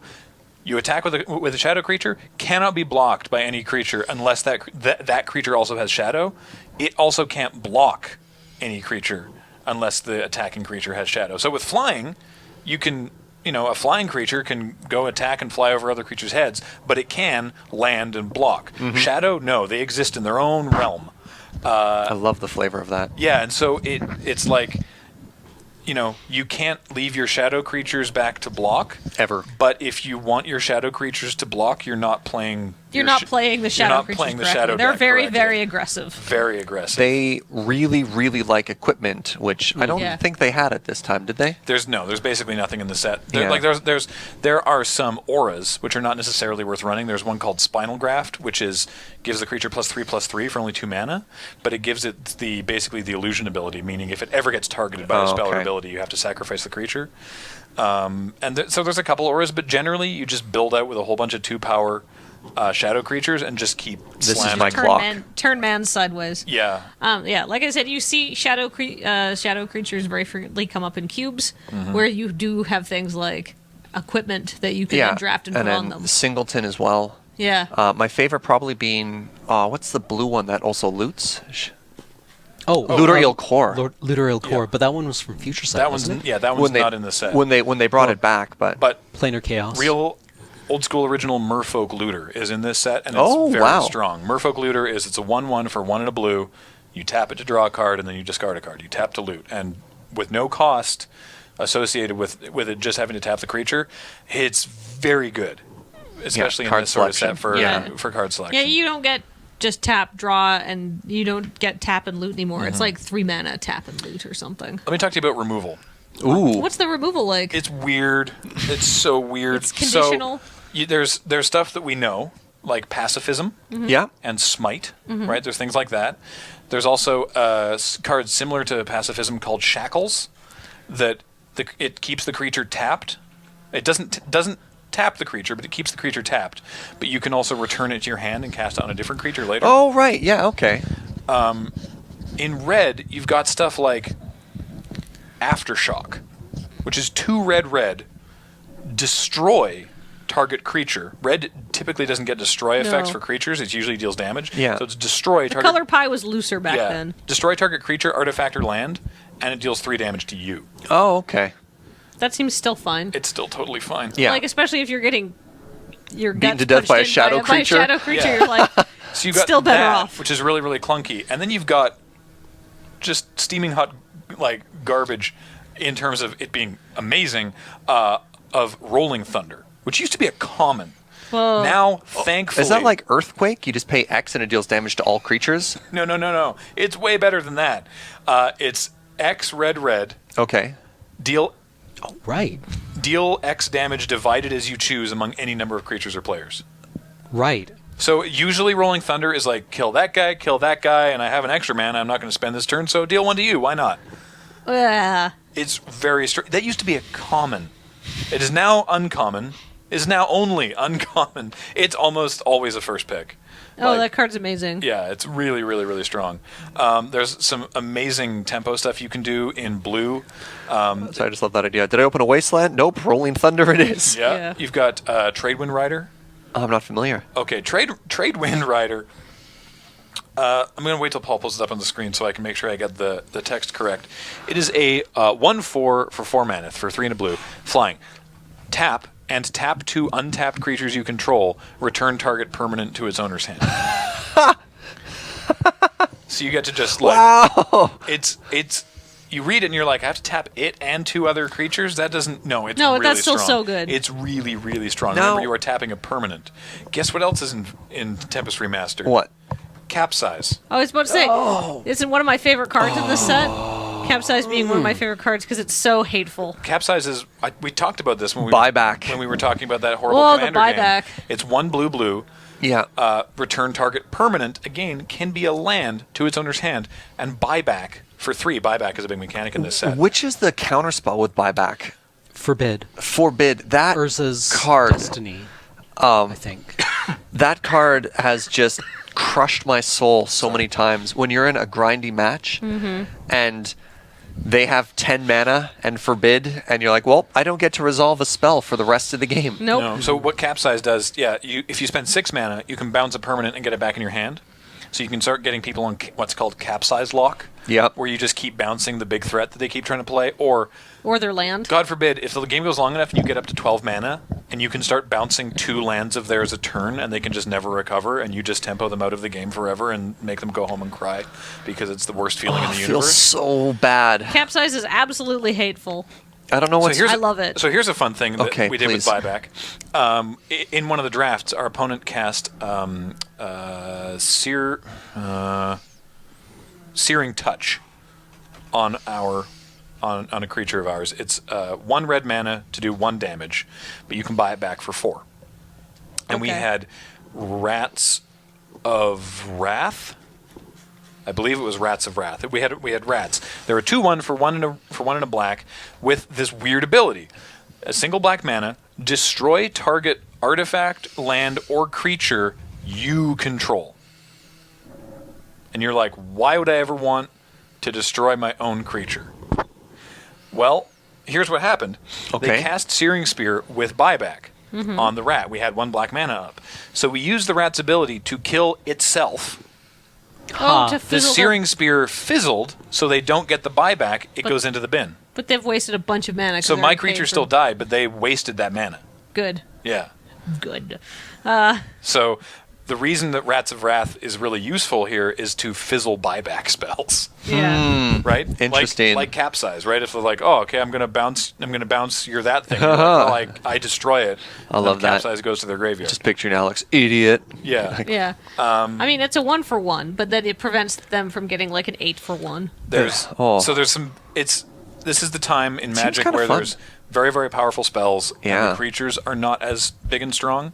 you attack with a Shadow creature, cannot be blocked by any creature unless that creature also has Shadow. It also can't block any creature unless the attacking creature has Shadow. So with flying, you can, a flying creature can go attack and fly over other creatures' heads, but it can land and block. Shadow, no, they exist in their own realm. I love the flavor of that. Yeah, and so it's like, you can't leave your shadow creatures back to block Ever. But if you want your shadow creatures to block, you're not playing. You're not playing the shadow You're not creatures playing the correctly. shadow. They're deck very, correctly. very aggressive. Very aggressive. They really, really like equipment, which I don't Yeah. think they had at this time, did they? There's basically nothing in the set. Yeah. There are some auras which are not necessarily worth running. There's one called Spinal Graft, which gives the creature +3/+3 for only 2 mana, but it gives it basically the illusion ability, meaning if it ever gets targeted by a spell or okay. ability, you have to sacrifice the creature. So there's a couple auras, but generally you just build out with a whole bunch of 2-power shadow creatures and just keep This is slamming. my clock. Turn man sideways. Yeah. Yeah, like I said, you see shadow creatures very frequently come up in cubes, where you do have things like equipment that you can then draft and put then on them. Singleton as well. Yeah. My favorite probably being, what's the blue one that also loots? Looter Il Core. Looter Il Core, Yeah. but that one was from Future Sight, That wasn't one's it? that one's not in the set. When they brought it back, but Planar Chaos. Real old school original Merfolk Looter is in this set, and it's Oh, very wow. strong. Merfolk Looter it's a 1/1 for 1 and a blue. You tap it to draw a card, and then you discard a card. You tap to loot, and with no cost associated with it, just having to tap the creature, it's very good, especially in card this sort of set selection. for card selection. Yeah, you don't get just tap, draw, and you don't get tap and loot anymore. It's like 3 mana tap and loot or something. Let me talk to you about removal. ooh, What's the removal like? It's weird. It's so weird. It's conditional. So, there's stuff that we know, like pacifism. yeah, And smite, right? There's things like that. There's also cards similar to pacifism called shackles, that it keeps the creature tapped. It doesn't tap the creature, but it keeps the creature tapped. But you can also return it to your hand and cast it on a different creature later. Oh right, yeah, okay. In red, you've got stuff like Aftershock, which is 2 red, destroy target creature. Red typically doesn't get destroy effects No. for creatures. It usually deals damage. Yeah. So it's destroy The target. color pie was looser back then. Destroy target creature, artifact, or land, and it deals 3 damage to you. Oh okay. That seems still fine. It's still totally fine. Yeah. Like, especially if you're getting your Beaten guts to death punched by a in shadow creature? By a shadow creature, Yeah. you're like, So you've got Still better that, off. which is really, really clunky. And then you've got just steaming hot garbage in terms of it being amazing of Rolling Thunder, which used to be a common. whoa. Now, thankfully... Is that like Earthquake? You just pay X and it deals damage to all creatures? No. It's way better than that. It's X red, Okay. deal Right. X damage divided as you choose among any number of creatures or players. Right. So usually Rolling Thunder is like, kill that guy, and I have an extra mana, I'm not going to spend this turn, so deal 1 to you, why not? Yeah. It's very that used to be a common It is now uncommon. Is now only uncommon. It's almost always a first pick. Oh, that card's amazing. Yeah, it's really, really, really strong. There's some amazing tempo stuff you can do in blue. So I just love that idea. Did I open a Wasteland? Nope. Rolling Thunder it is. Yeah. You've got Tradewind Rider. I'm not familiar. Okay, Tradewind Rider. I'm going to wait till Paul pulls it up on the screen so I can make sure I get the text correct. It is a 1/4 for 4 mana, for 3 and a blue, flying. Tap, and tap 2 untapped creatures you control. Return target permanent to its owner's hand. So you get to just like... Wow! It's you read it and you're like, I have to tap it and 2 other creatures? That doesn't... No, it's No, really that's still strong. so good. It's really, really strong. Now- Remember, you are tapping a permanent. Guess what else is in Tempest Remastered? What? Capsize. I was about to say, it's one of my favorite cards in this set. Capsize being one of my favorite cards because it's so hateful. Capsize is... we talked about this when we Buyback. when we were talking about that horrible Oh, the commander buyback. game. It's 1 blue. Yeah. Return target permanent, again, can be a land to its owner's hand. And buyback for 3. Buyback is a big mechanic in this set. Which is the counterspell with buyback? Forbid. Forbid. That Urza's card. Destiny, I think. That card has just crushed my soul so many times. When you're in a grindy match and they have 10 mana and forbid, and you're like, well, I don't get to resolve a spell for the rest of the game. Nope. No. So what Capsize does, if you spend 6 mana, you can bounce a permanent and get it back in your hand. So you can start getting people on what's called Capsize lock. Yep. Where you just keep bouncing the big threat that they keep trying to play. Or their land. God forbid, if the game goes long enough and you get up to 12 mana, and you can start bouncing 2 lands of theirs a turn, and they can just never recover, and you just tempo them out of the game forever and make them go home and cry because it's the worst feeling in the It universe. feels so bad. Capsize is absolutely hateful. I don't know what's... I love it. So here's a fun thing that we did please. with buyback. In one of the drafts, our opponent cast Searing Touch on a creature of ours. It's 1 red mana to do 1 damage, but you can buy it back for 4. And we Okay. had Rats of Wrath. I believe it was Rats of Wrath. We had rats. There were 2/1 for 1 and a black with this weird ability. A single black mana, destroy target artifact, land, or creature you control. And you're like, why would I ever want to destroy my own creature? Well, here's what happened. Okay. They cast Searing Spear with buyback on the rat. We had 1 black mana up. So we used the rat's ability to kill itself. To The fizzle Searing Spear fizzled, so they don't get the buyback. It goes into the bin. but they've wasted a bunch of mana. 'cause So they're my already paid creature for- still died, but they wasted that mana. Good. Yeah. Good. So the reason that Rats of Wrath is really useful here is to fizzle buyback spells, Yeah. right? Interesting. Like Capsize, right? If they're like, oh, okay, I'm gonna bounce your that thing. You're like, well, I destroy it. I love that. Capsize goes to their graveyard. Just picturing Alex. Idiot. Yeah. Yeah. I mean, it's a 1 for 1, but then it prevents them from getting like an 8 for 1. There's Oh. so there's some. This is the time in Seems Magic kinda where fun. there's very, very powerful spells, and Yeah. the creatures are not as big and strong,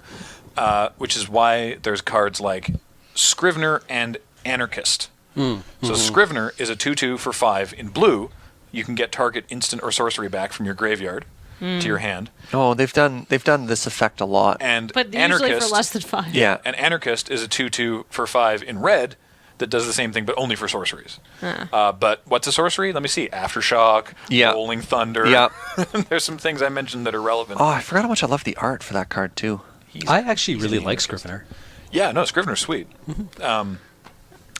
which is why there's cards like Scrivener and Anarchist. So Scrivener is a 2/2 for 5 in blue. You can get target instant or sorcery back from your graveyard to your hand. Oh, they've done this effect a lot. And But Anarchist, usually for less than 5. Yeah. and Anarchist is a 2/2 for 5 in red that does the same thing, but only for sorceries. But what's a sorcery? Let me see. Aftershock, Yeah. Rolling Thunder. Yeah. There's some things I mentioned that are relevant. Oh, I forgot how much I love the art for that card too. I actually really like Scrivener. Yeah, no, Scrivener's sweet.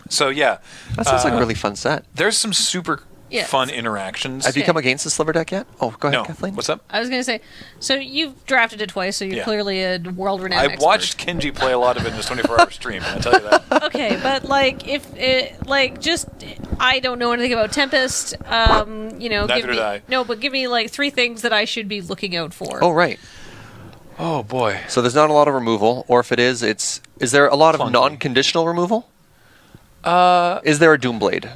So yeah, That sounds like a really fun set. there's some super Yeah. fun interactions. Have you come against the sliver deck yet? Oh, go ahead, No, Kathleen. what's up? I was going to say, so you've drafted it twice, so you're Yeah. clearly a world-renowned I expert. watched Kenji play a lot of it in his 24-hour stream. I tell you that. Okay, but like if it just I don't know anything about Tempest. Neither give me did I. no, but give me like 3 things that I should be looking out for. Oh, right. Oh boy. So there's not a lot of removal, or if it is, is there a lot of Clunky. non-conditional removal? Is there a Doomblade?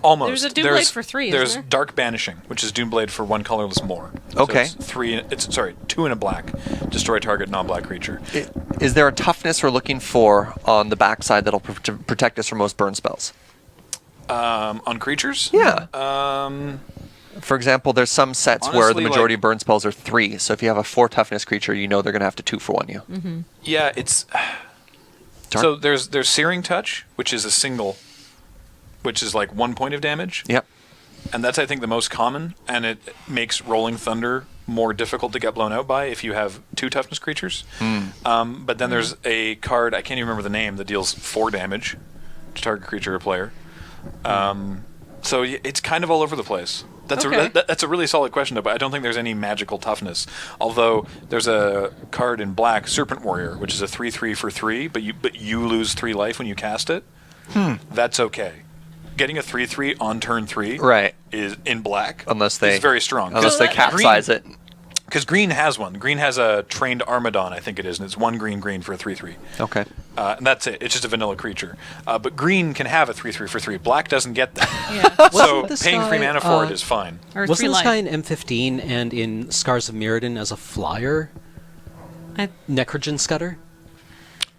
Almost. There's a Doomblade for 3, isn't There's there? Dark Banishing, which is Doomblade for 1 colorless more. Okay. So it's 2 and a black. Destroy target non-black creature. Is there a toughness we're looking for on the backside that'll protect us from most burn spells? On creatures? Yeah. For example, there's some sets where the Honestly, majority like- of burn spells are 3. So if you have a 4 toughness creature, you know they're going to have to 2-for-1 you. Mm-hmm. Yeah, it's... Dark. So there's Searing Touch, which is a single, which is like 1 point of damage. Yep. And that's, I think, the most common, and it makes Rolling Thunder more difficult to get blown out by if you have 2 toughness creatures. But then there's a card, I can't even remember the name, that deals 4 damage to target creature or player. So it's kind of all over the place. That's Okay. that's a really solid question, though, but I don't think there's any magical toughness. Although there's a card in black, Serpent Warrior, which is a 3/3 for 3, but you lose 3 life when you cast it. That's okay. Getting a 3/3 on turn 3 Right. is in black. Unless they is very strong. Unless they that- capsize it. Because green has one. Green has a Trained Armadon, I think it is, and it's 1 green for a 3/3. Okay. And that's it. It's just a vanilla creature. But green can have a 3/3 for 3. Black doesn't get that. Yeah. So Wasn't this paying 3 guy, mana for it is fine. Or 3 Wasn't this life. guy in M15 and in Scars of Mirrodin as a flyer? I- Necrogen Scudder?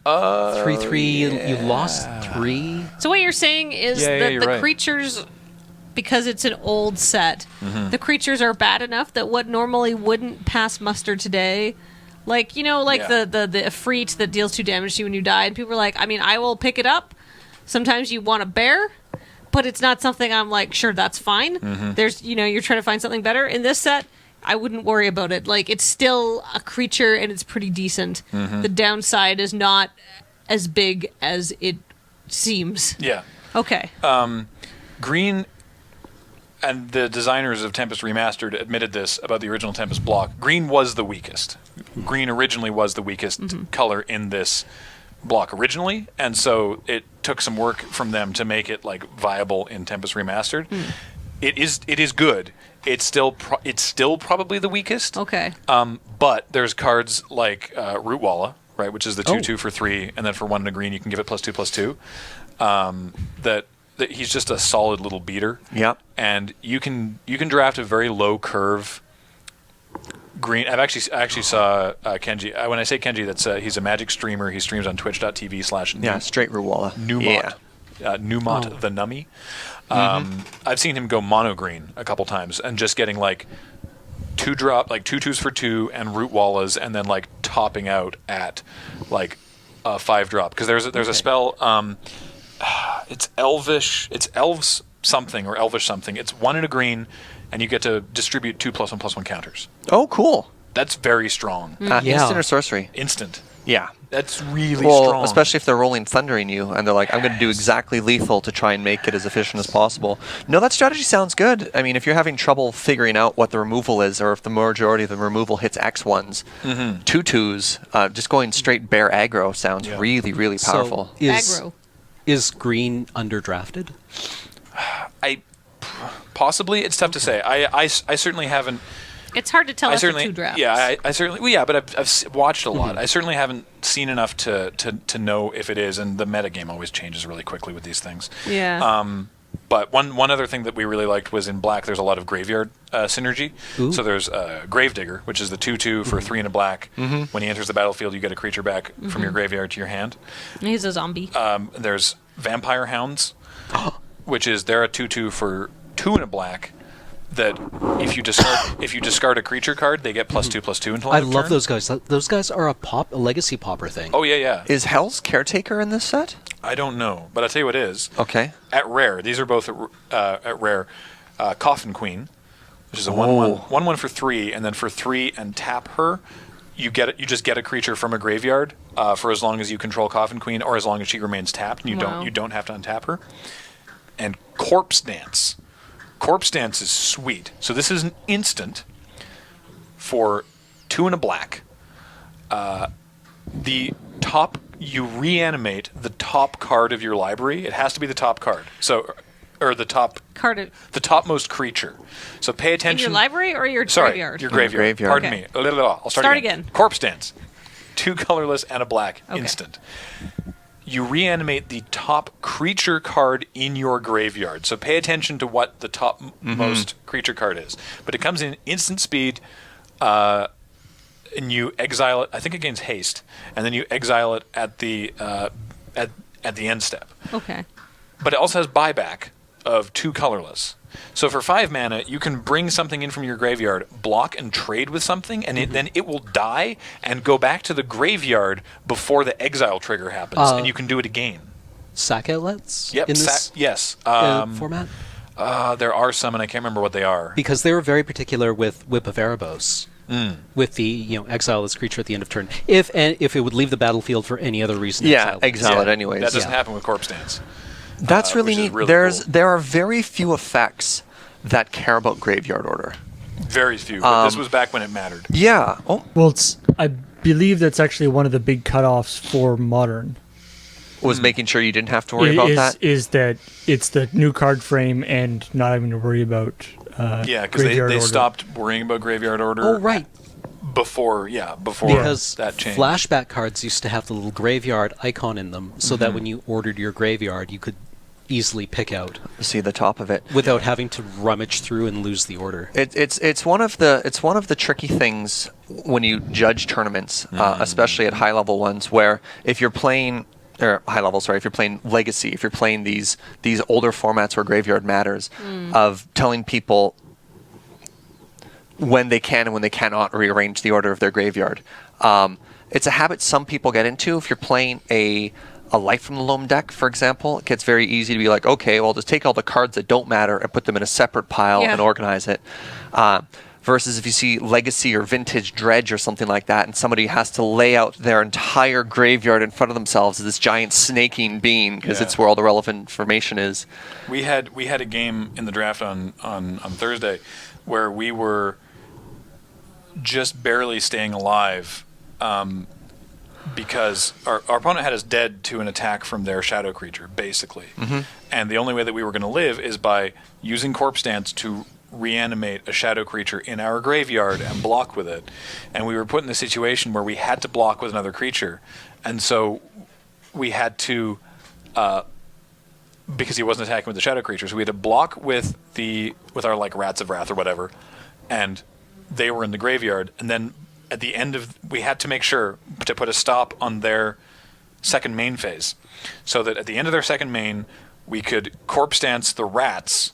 3/3, you lost 3? So what you're saying is Yeah, that you're the right. creatures, because it's an old set, the creatures are bad enough that what normally wouldn't pass muster today, like Yeah. the Efreet that deals 2 damage to you when you die, and people are like, I mean, I will pick it up. Sometimes you want a bear, but it's not something I'm like, sure, that's fine. There's, you're trying to find something better. In this set, I wouldn't worry about it. Like, it's still a creature and it's pretty decent. The downside is not as big as it seems. Yeah. Okay. Green, and the designers of Tempest Remastered admitted this about the original Tempest block. Green was the weakest. Green originally was the weakest color in this block originally, and so it took some work from them to make it like viable in Tempest Remastered. It is good. It's still probably the weakest. Okay. But there's cards like Rootwalla, right, which is the 2/2 Oh. for 3, and then for 1 and a green you can give it +2/+2. That he's just a solid little beater. Yep. And you can draft a very low curve green. I actually saw Kenji. When I say Kenji, that's he's a Magic streamer. He streams on twitch.tv/ Yeah, straight Ruwala. Numot. Yeah. Numot the Nummy. I've seen him go mono green a couple times and just getting like 2-drop, like 2/2s for 2 and Root Wallas, and then like topping out at like a 5-drop. Because there's a spell. It's Elvish. It's Elves something or Elvish something. It's 1 and a green, and you get to distribute 2 +1/+1 counters. Oh, cool. That's very strong. Yeah. Instant or sorcery? Instant. Yeah. That's really Well, strong. especially if they're rolling thundering you and they're like, I'm going to do exactly lethal to try and make it as efficient as possible. No, that strategy sounds good. I mean, if you're having trouble figuring out what the removal is, or if the majority of the removal hits X ones, 2/2s, just going straight bear aggro sounds really, really powerful. So Aggro. is green underdrafted? Possibly, it's tough to say. I certainly haven't. It's hard to tell I after certainly, 2 drafts. yeah, I certainly, well, yeah, but I've watched a lot. I certainly haven't seen enough to know if it is, and the metagame always changes really quickly with these things. Yeah. But one other thing that we really liked was in black. There's a lot of graveyard synergy. Ooh. So there's Gravedigger, which is the 2/2 for 3 and a black. When he enters the battlefield, you get a creature back from your graveyard to your hand. He's a zombie. There's Vampire Hounds, which is they're a 2/2 for 2 and a black. That if you discard a creature card, they get +2/+2 until I end of love turn. those guys. Those guys are a legacy popper thing. Oh yeah. Is Hell's Caretaker in this set? I don't know, but I'll tell you what is. Okay. At rare, these are both at rare. Coffin Queen, which is a 1/1 for 3, and then for 3 and tap her, you just get a creature from a graveyard for as long as you control Coffin Queen, or as long as she remains tapped, and you don't have to untap her. And Corpse Dance. Corpse Dance is sweet. So this is an instant for 2 and a black. The top, you reanimate the top card of your library. It has to be the top card. So, or the top, Card the topmost creature. So pay in attention. your library or your Sorry, graveyard? your graveyard. Graveyard. Pardon Okay. me. I'll start Start again. again. Corpse Dance. 2 colorless and a black. Okay. Instant. You reanimate the top creature card in your graveyard. So pay attention to what the top most creature card is. But it comes in instant speed, and you exile it. I think it gains haste, and then you exile it at the end step. Okay. But it also has buyback. of 2 colorless. So for 5 mana, you can bring something in from your graveyard, block and trade with something, and then it will die and go back to the graveyard before the exile trigger happens, and you can do it again. Sack outlets? Yep. In this yes. format? There are some, and I can't remember what they are. Because they were very particular with Whip of Erebos. With the exile this creature at the end of turn. If it would leave the battlefield for any other reason. Exile it anyways. That doesn't happen with Corpse Dance. That's really neat. Really cool. There are very few effects that care about graveyard order. Very few. But this was back when it mattered. Yeah. Oh, Well, I believe that's actually one of the big cutoffs for Modern. was making sure you didn't have to worry about that. Is that it's the new card frame and not having to worry about Because they stopped worrying about graveyard order. Oh, right. Before Because that changed. flashback cards used to have the little graveyard icon in them, so that when you ordered your graveyard, you could easily pick out See the top of it without having to rummage through and lose the order. It's one of the tricky things when you judge tournaments, especially at high level ones, where if you're playing if you're playing Legacy, if you're playing these older formats where graveyard matters, of telling people when they can and when they cannot rearrange the order of their graveyard. It's a habit some people get into. If you're playing a Life from the Loam deck, for example, it gets very easy to be like, okay, well, just take all the cards that don't matter and put them in a separate pile and organize it. Versus if you see Legacy or Vintage Dredge or something like that, and somebody has to lay out their entire graveyard in front of themselves as this giant snaking bean, because it's where all the relevant information is. We had a game in the draft on Thursday where we were just barely staying alive because our opponent had us dead to an attack from their shadow creature, basically. And the only way that we were going to live is by using Corpse Dance to reanimate a shadow creature in our graveyard and block with it. And we were put in a situation where we had to block with another creature. And so we had to, because he wasn't attacking with the shadow creature, so we had to block with our like Rats of Wrath or whatever, and they were in the graveyard. And then at the end we had to make sure to put a stop on their second main phase, so that at the end of their second main, we could Corpse Dance the rats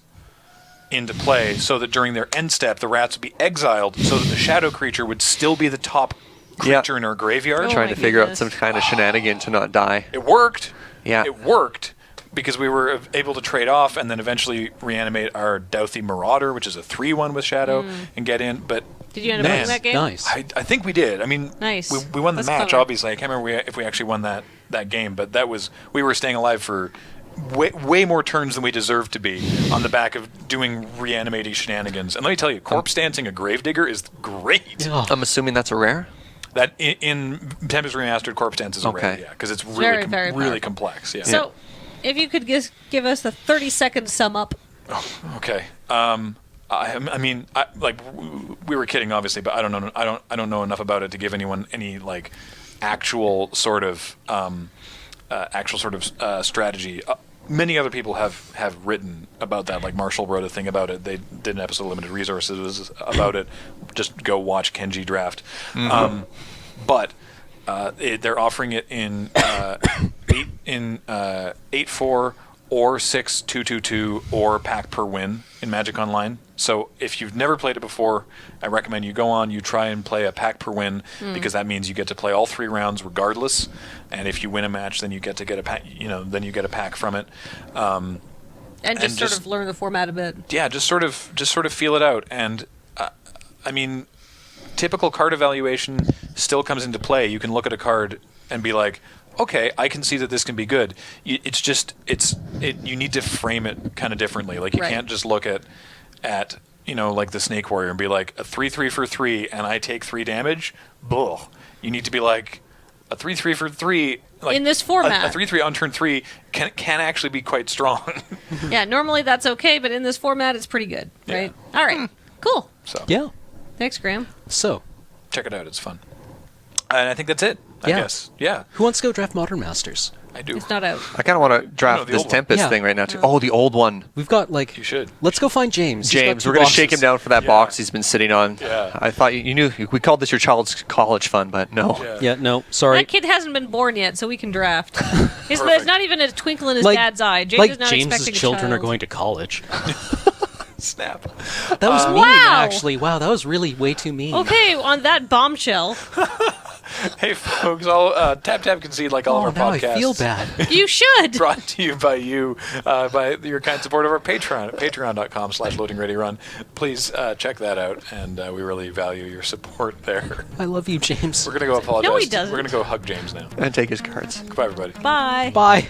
into play, so that during their end step, the rats would be exiled, so that the shadow creature would still be the top creature in our graveyard. Trying to figure out some kind of shenanigan to not die. It worked. Yeah. It worked because we were able to trade off and then eventually reanimate our Douthie Marauder, which is a 3/1 with shadow, and get in. But did you end up winning that game? Nice. I think we did. I mean, nice. We won the That's match, clever. obviously. I can't remember if we actually won that game, but we were staying alive for way more turns than we deserved to be on the back of doing reanimating shenanigans. And let me tell you, Corpse Dancing a Gravedigger is great. I'm assuming that's a rare? That in Tempest Remastered, Corpse Dance is a rare, because it's really very really powerful. complex. Yeah. So, if you could give us a 30-second sum up. Okay. I mean, we were kidding, obviously, but I don't know enough about it to give anyone any like actual sort of strategy. Many other people have written about that. Like Marshall wrote a thing about it. They did an episode of Limited Resources about it. Just go watch Kenji Draft. But they're offering it in 8/4 or 6/2/2/2 or pack per win in Magic Online. So if you've never played it before, I recommend you go on, you try and play a pack per win, because that means you get to play all 3 rounds regardless. And if you win a match, then you get a pack. Then you get a pack from it. And just sort of learn the format a bit. Yeah, just sort of feel it out. And I mean, typical card evaluation still comes into play. You can look at a card and be like, okay, I can see that this can be good. You need to frame it kind of differently. Like you can't just look at like the Snake Warrior and be like a 3/3 for 3 and I take 3 damage. Bull. You need to be like a 3/3 for 3. Like in this format, a 3/3 on turn 3 can actually be quite strong. Yeah, normally that's okay, but in this format, it's pretty good, right? All right, cool. So Yeah. Thanks, Graham. So, check it out; it's fun. And I think that's it. I Yeah. guess. Yeah, Who wants to go draft Modern Masters? I do. It's not out. I kind of want to draft the this old one. Tempest Yeah. thing right now too. Oh, the old one. We've got like. You should. Let's go find James. He's got James, 2 we're going to shake him boxes. down for that Yeah. box he's been sitting on. Yeah. I thought you knew. We called this your child's college fund, but no. Yeah, no, sorry. That kid hasn't been born yet, so we can draft. There's Perfect. not even a twinkle in his Like- dad's eye. James like is not James's expecting a children are child. going to college. Snap. That was mean, Wow. actually. Wow, that was really way too mean. Okay, on that bombshell, Hey, folks, all Tap Concede, like all Oh, of now our I podcasts. feel bad. you should. Brought to you by your kind support of our Patreon at patreon.com/loadingreadyrun. Please check that out, and we really value your support there. I love you, James. We're going to go apologize. No, he doesn't. We're going to go hug James now. And take his cards. Goodbye, everybody. Bye. Bye.